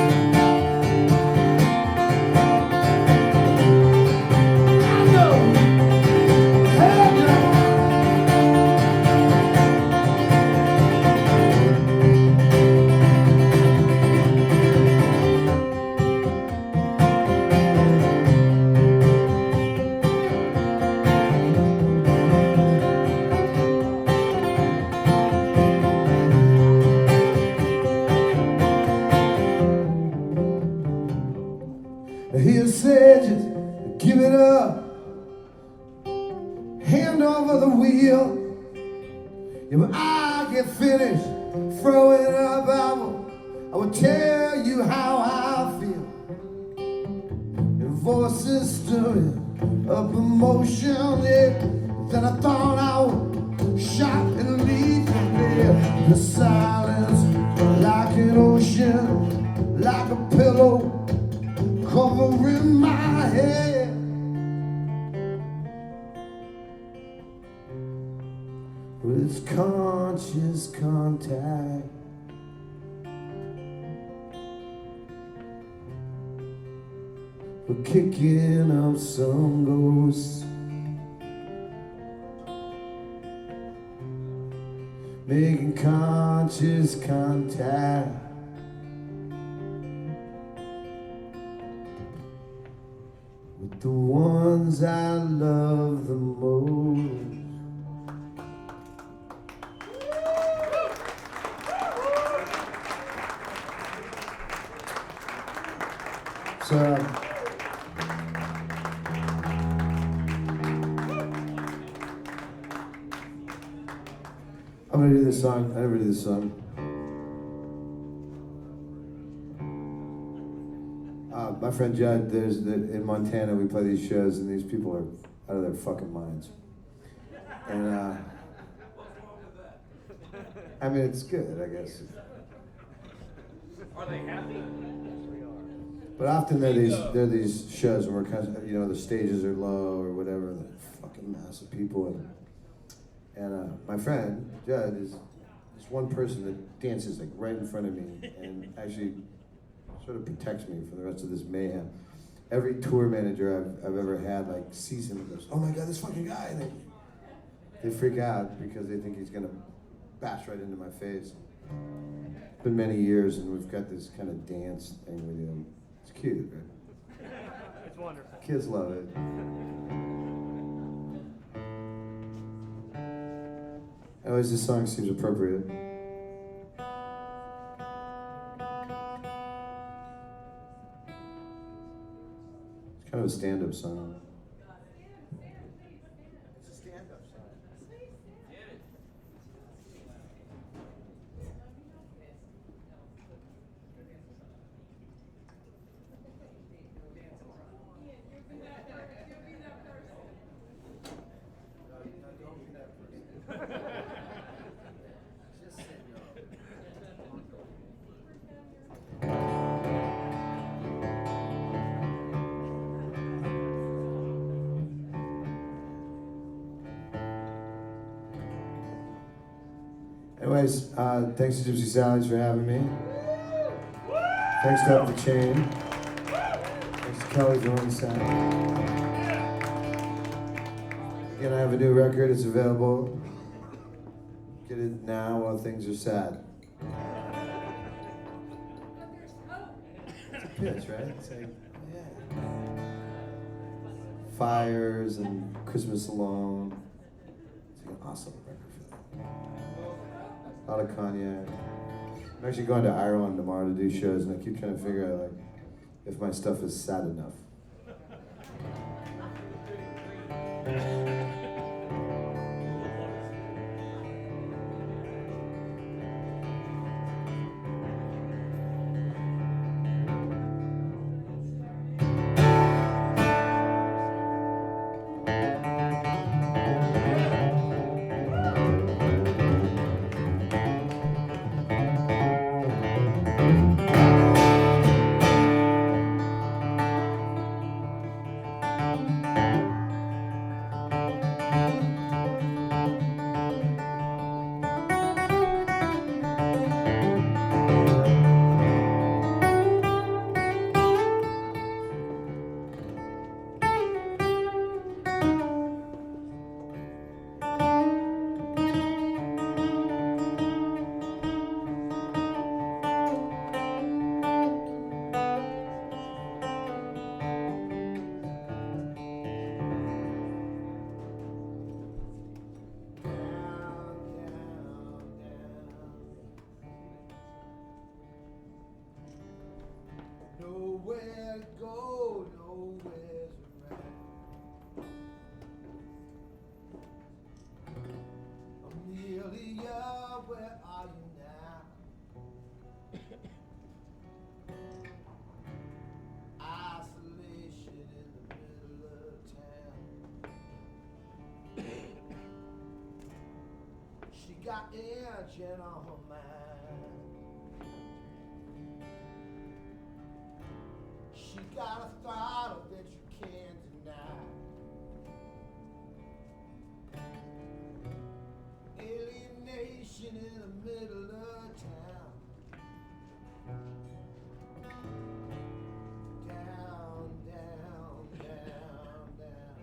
He said, just give it up, hand over the wheel. If I get finished throwing up, I will tell you how I feel. And voices stirring up emotion, yeah. Then I thought I would shop and leave there. The silence like an ocean, like a pillow covering my head. With conscious contact, we're kicking up some ghosts, making conscious contact with the ones I love the most. So, I'm gonna do this song. I never do this song. My friend Judd, in Montana, we play these shows, and these people are out of their fucking minds. And I mean, it's good, I guess. Are they happy? But often there are these shows where we're kind of, you know, the stages are low or whatever, and fucking massive people. And my friend Judd is this one person that dances like right in front of me, and actually sort of protects me from the rest of this mayhem. Every tour manager I've ever had like sees him and goes, "Oh my God, this fucking guy!" And they freak out because they think he's gonna bash right into my face. It's been many years, and we've got this kind of dance thing we do. It's cute, right? It's wonderful. Kids love it. Anyways, this song seems appropriate. It's kind of a stand-up song. It's a stand-up song. Anyways, thanks to Gypsy Sally for having me. Thanks to Up the Chain. Thanks to Kelly for on the sound. Again, I have a new record. It's available. Get it now while things are sad. It's a pitch, right? It's like, yeah. Fires and Christmas Alone. It's like an awesome record for that. A lot of cognac. I'm actually going to Ireland tomorrow to do shows, and I keep trying to figure out like if my stuff is sad enough. let it go, nowhere's around. Amelia, where are you now? Isolation in the middle of town. She got engine on her mind. She got a throttle that you can't deny. Alienation in the middle of town. Down, down, down, down.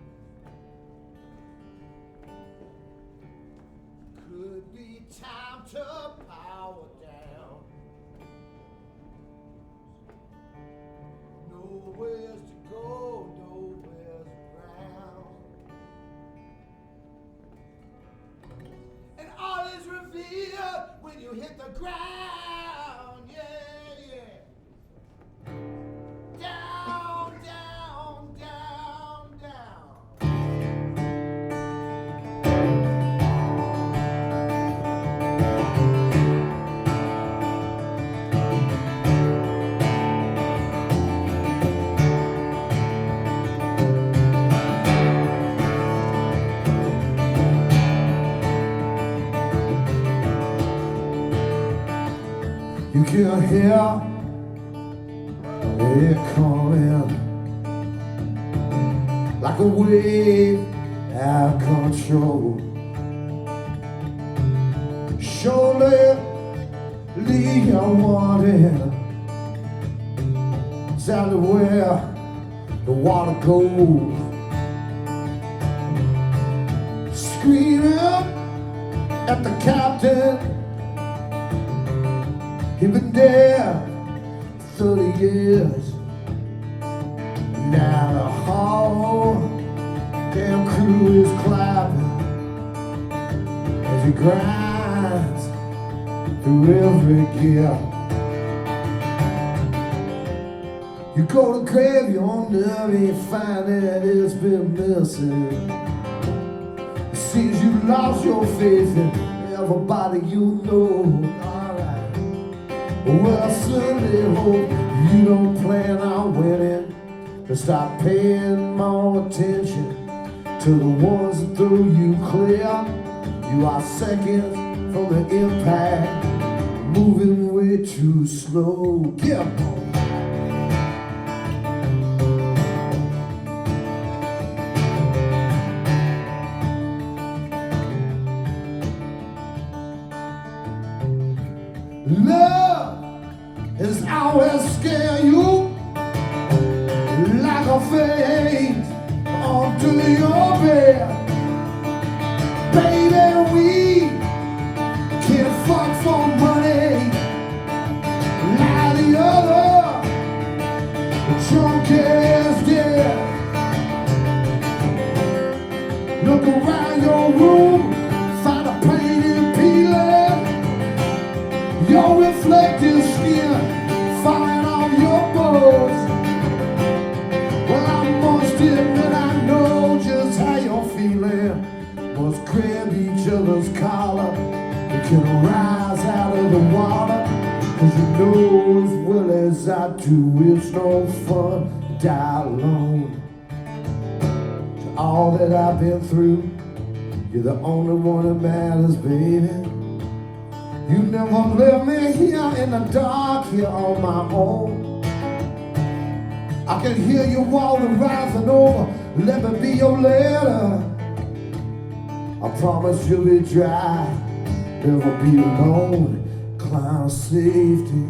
Could be time to power down. Nowhere's to go, nowhere's around. And all is revealed when you hit the ground, yeah, yeah. Down, down, down, down. You can hear it coming like a wave out of control. Surely, leave I wanted exactly where the water goes. Screaming at the captain. He's been there 30 years. Now the whole damn crew is clapping as he grinds through every gear. You go to grave, you'll never find that it's been missing. It seems you lost your faith in everybody you know. Well, I certainly hope you don't plan on winning, and stop paying more attention to the ones that threw you clear. You are seconds from the impact, moving way too slow. Get on. Love is always scare you like a fade onto your bed. Baby, we can't fuck for money like the other drunk is dead. Look around your room, find a painted peeling. Your reflective skin falling off your bones. Well, I must admit I know just how you're feeling. Must grab each other's collar. We can rise out of the water. 'Cause you know as well as I do, it's no fun to die alone. To all that I've been through, you're the only one that matters, baby. You never left me here in the dark, here on my own. I can hear your water rising over, let me be your letter. I promise you'll be dry, never be alone, climb safety.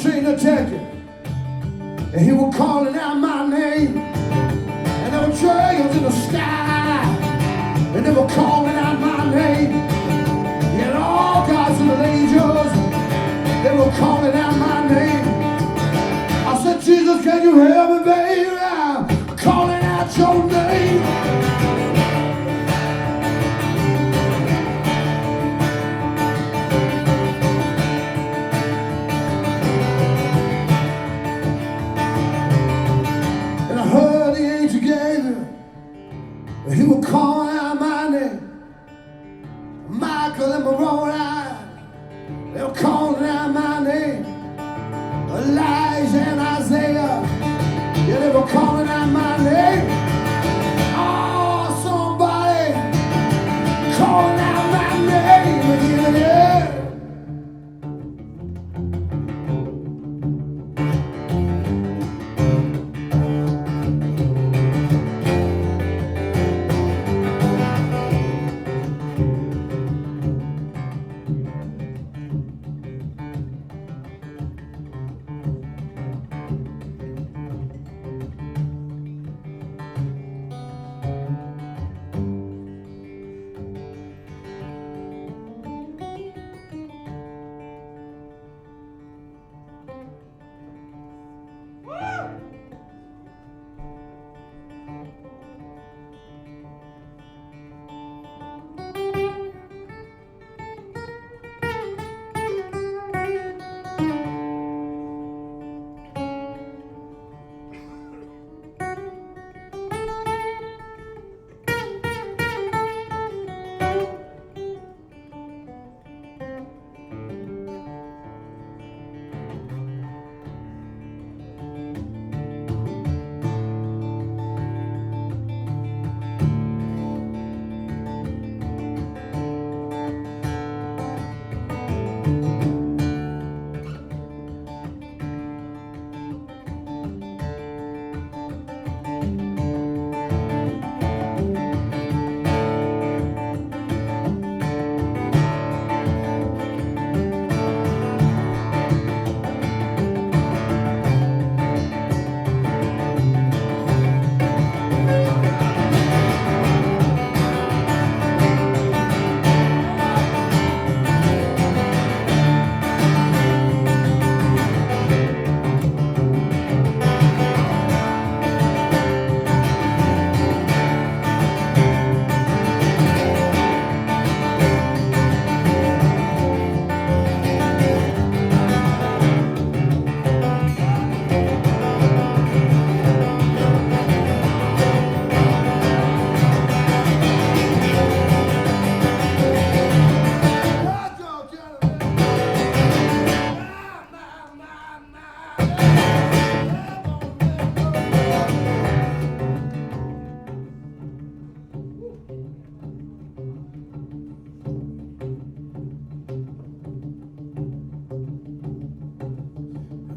chain detective, and he was calling out my name. And there were dragons in the sky, and they were calling out my name. And all gods and angels, they were calling out my name. I said, Jesus, can you help me, baby? I'm calling out your name. He would call out my name. Michael and Moroni, they were calling out my name. Elijah and Isaiah, yeah, they were calling out my name. Oh, somebody calling out my name. Yeah.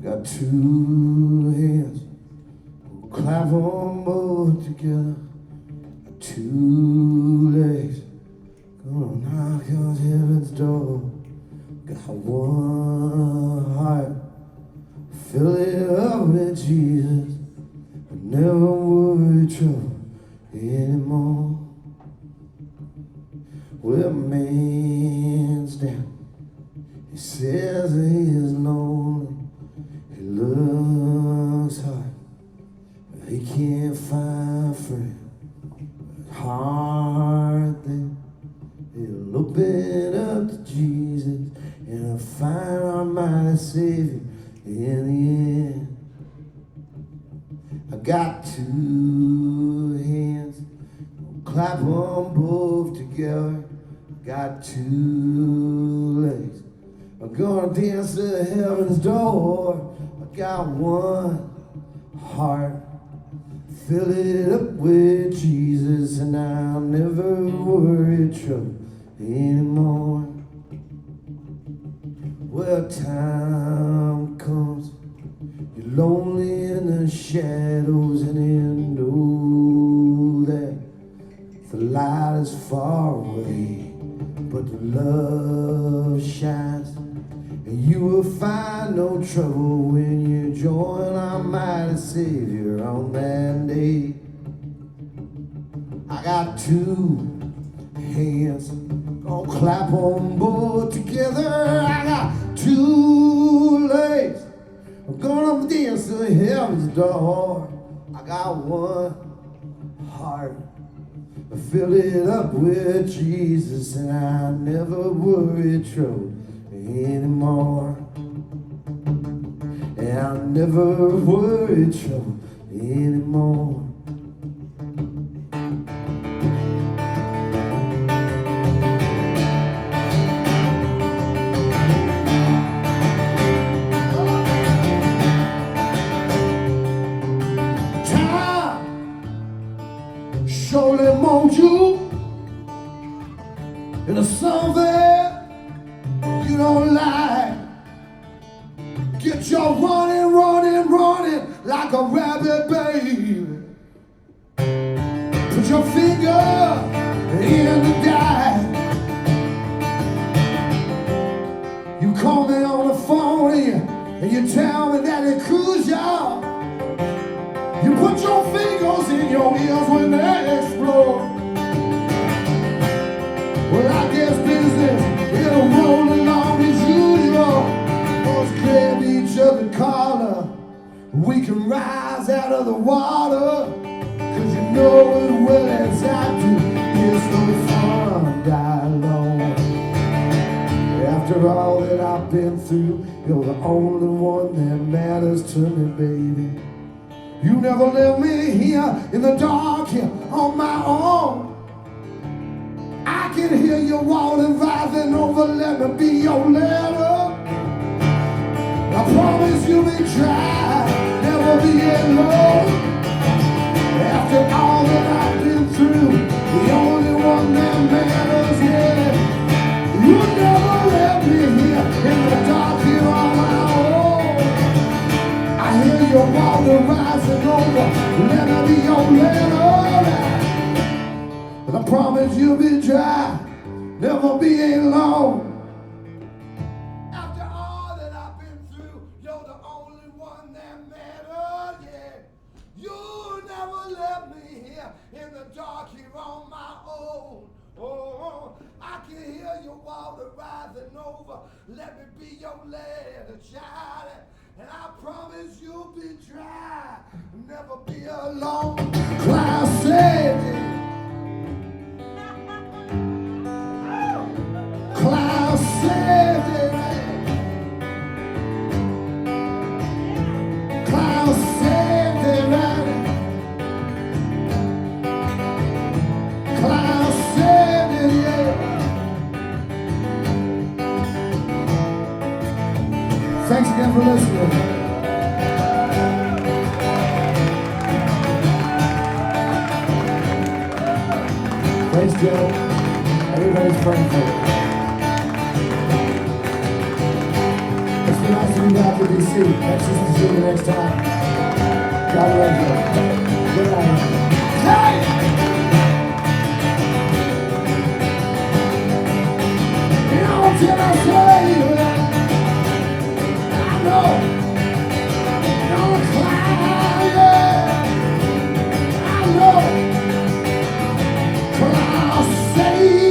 Got two hands, we'll clap them both together. Got two legs, gonna knock on heaven's door. Got one heart, fill it up with Jesus. I never worry trouble anymore. Well, man's down, he says he is lonely. He looks hard, but he can't find a friend. But heart then, he'll open up to Jesus and I'll find our mighty Savior in the end. I got two hands, clap them both together. Got two legs, I'm gonna dance to heaven's door. I got one heart, fill it up with Jesus, and I'll never worry trouble anymore. Well, time comes, you're lonely in the shadows, and you know that the light is far away, but the love shines. And you will find no trouble when you join our mighty Savior on that day. I got two hands, gonna clap on both together. I got two legs, I'm gonna dance to heaven's door. I got one heart, I fill it up with Jesus, and I never worry trouble anymore. And I never worry trouble anymore. Surely mold you into something you don't like. Get your running, running, running like a rabbit, baby. Put your finger in the dye. You call me on the phone and you tell me that it cools you. You put your fingers in your ears when they explode. Well, I guess business, it'll roll along as usual. Let's grab each other collar. We can rise out of the water. Cause you know as well as I do, it's no fun to die alone. After all that I've been through, you're the only one that matters to me, baby. You never left me here in the dark, here on my own. I can hear you walling, rising over, let me be your letter. I promise you'll be dry, never be alone. After all that I've been through, the only one that matters, yeah. You never left me here in the dark, here on my own. I hear you water rising over, let me be your letter. But I promise you'll be dry, never be alone. After all that I've been through, you're the only one that matters, yeah. You never left me here in the dark, here on my own. Oh, I can hear your water rising over, let me be your letter, child. And I promise you'll be dry, never be alone. Cloud saved it. Cloud saved it. Cloud saved it. Cloud saved it, yeah. Thanks again for listening. Thanks, Joe. Everybody's praying for you. It's been nice to be back in DC. Texas to see you next time. God love you. Good night. Hey! You know, till I say I know. On a cloud, yeah. I know. Cloud saved it.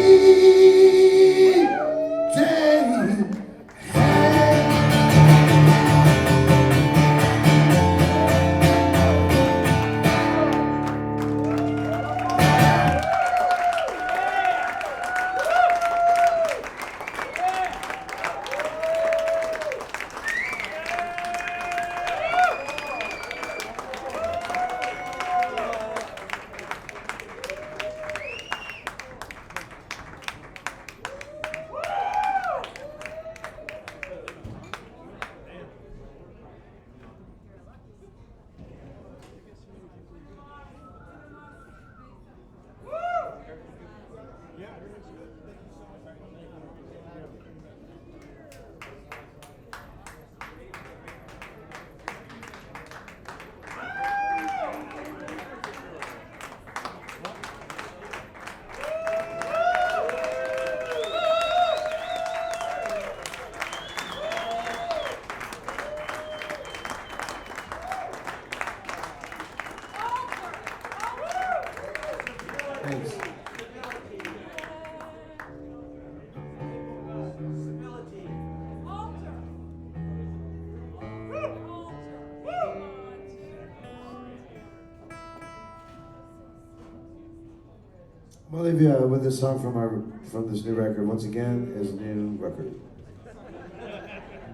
I'll leave you with this song from this new record. Once again, is a new record.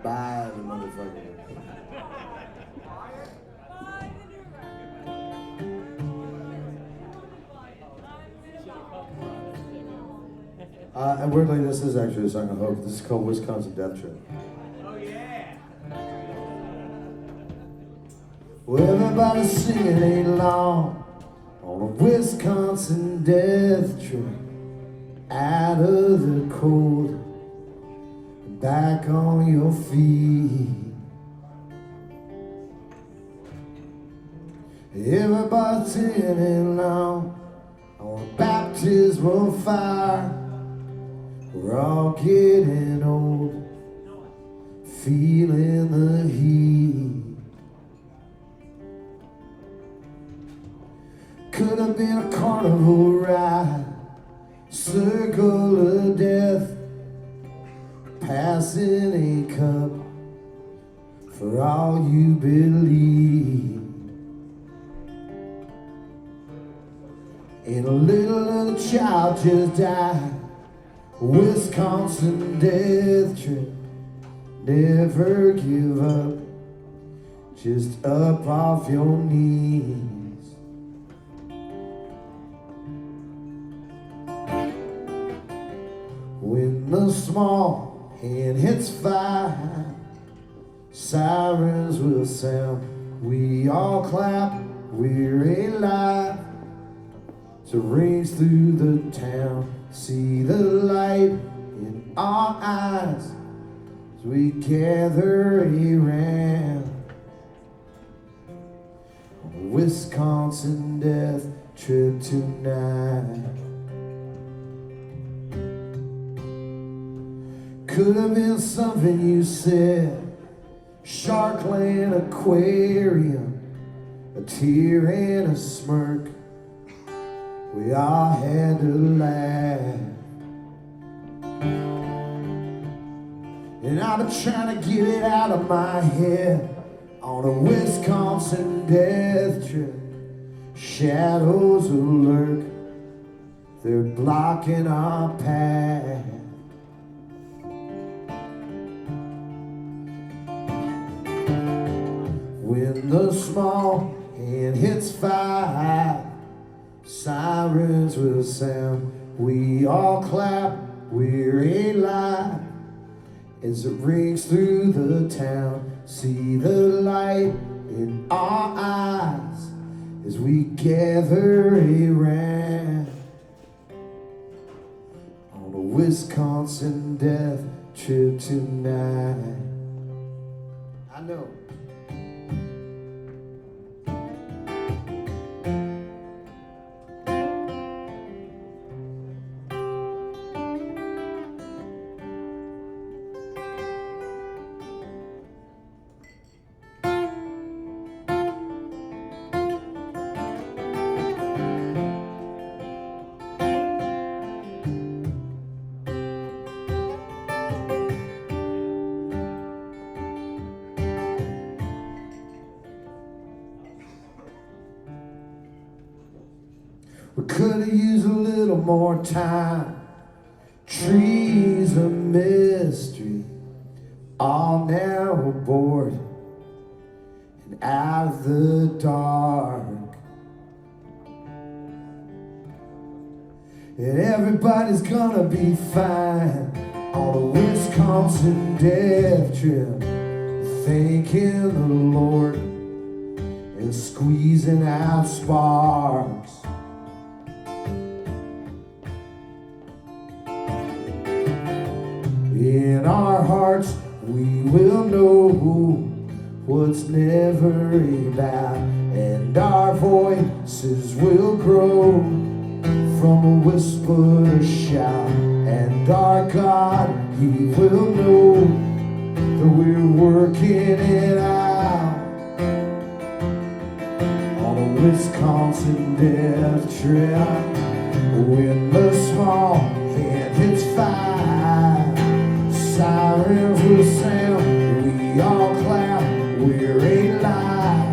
Bye, the motherfucker. And weirdly, this is actually a song of hope. This is called Wisconsin Death Trip. Oh yeah. Well, everybody's singing ain't long on a Wisconsin death trip, out of the cold, back on your feet. Everybody's singing ain't long on a baptismal fire. We're all getting old, feeling the heat. Could have been a carnival ride, circle of death, passing a cup for all you believe. And a little child just died, Wisconsin death trip. Never give up, just up off your knees. When the small hand hits fire, sirens will sound. We all clap, we're alive. So rings through the town, see the light in our eyes as we gather around on a Wisconsin death trip tonight. Could have been something you said, Sharkland Aquarium, a tear and a smirk. We all had to laugh. And I've been trying to get it out of my head on a Wisconsin death trip. Shadows will lurk, they're blocking our path. When the small hand hits fire, sirens will sound. We all clap, we're alive as it rings through the town. See the light in our eyes as we gather around on a Wisconsin death trip tonight. I know. We could have used a little more time. Trees a mystery, all now aboard and out of the dark. And everybody's gonna be fine on a Wisconsin death trip, thanking the Lord and squeezing out sparks. In our hearts we will know what's never about, and our voices will grow from a whisper to a shout. And our God, He will know that we're working it out on a Wisconsin death trip. When the small hand hits fire, sirens will sound. We all clap, we're alive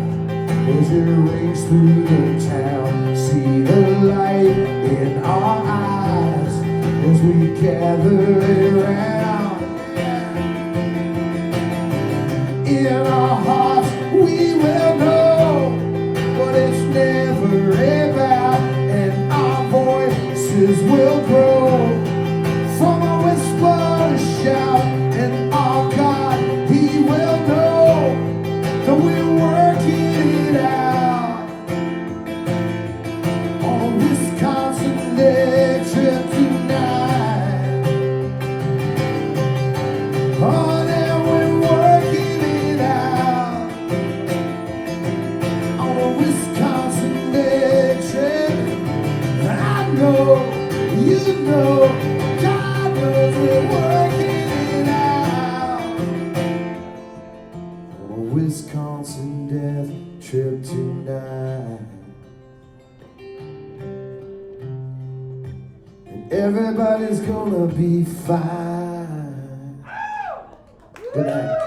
as it rings through the town. See the light in our eyes as we gather around. In our hearts we will know what it's never about, and our voices will grow from a whisper to shout, and our God, He will know that we're working it out. On Wisconsin day trip tonight, oh, then we're working it out. On a Wisconsin day trip, I know, you know, God knows we're working it out. On a Wisconsin death trip tonight. Everybody's gonna be fine. Good night.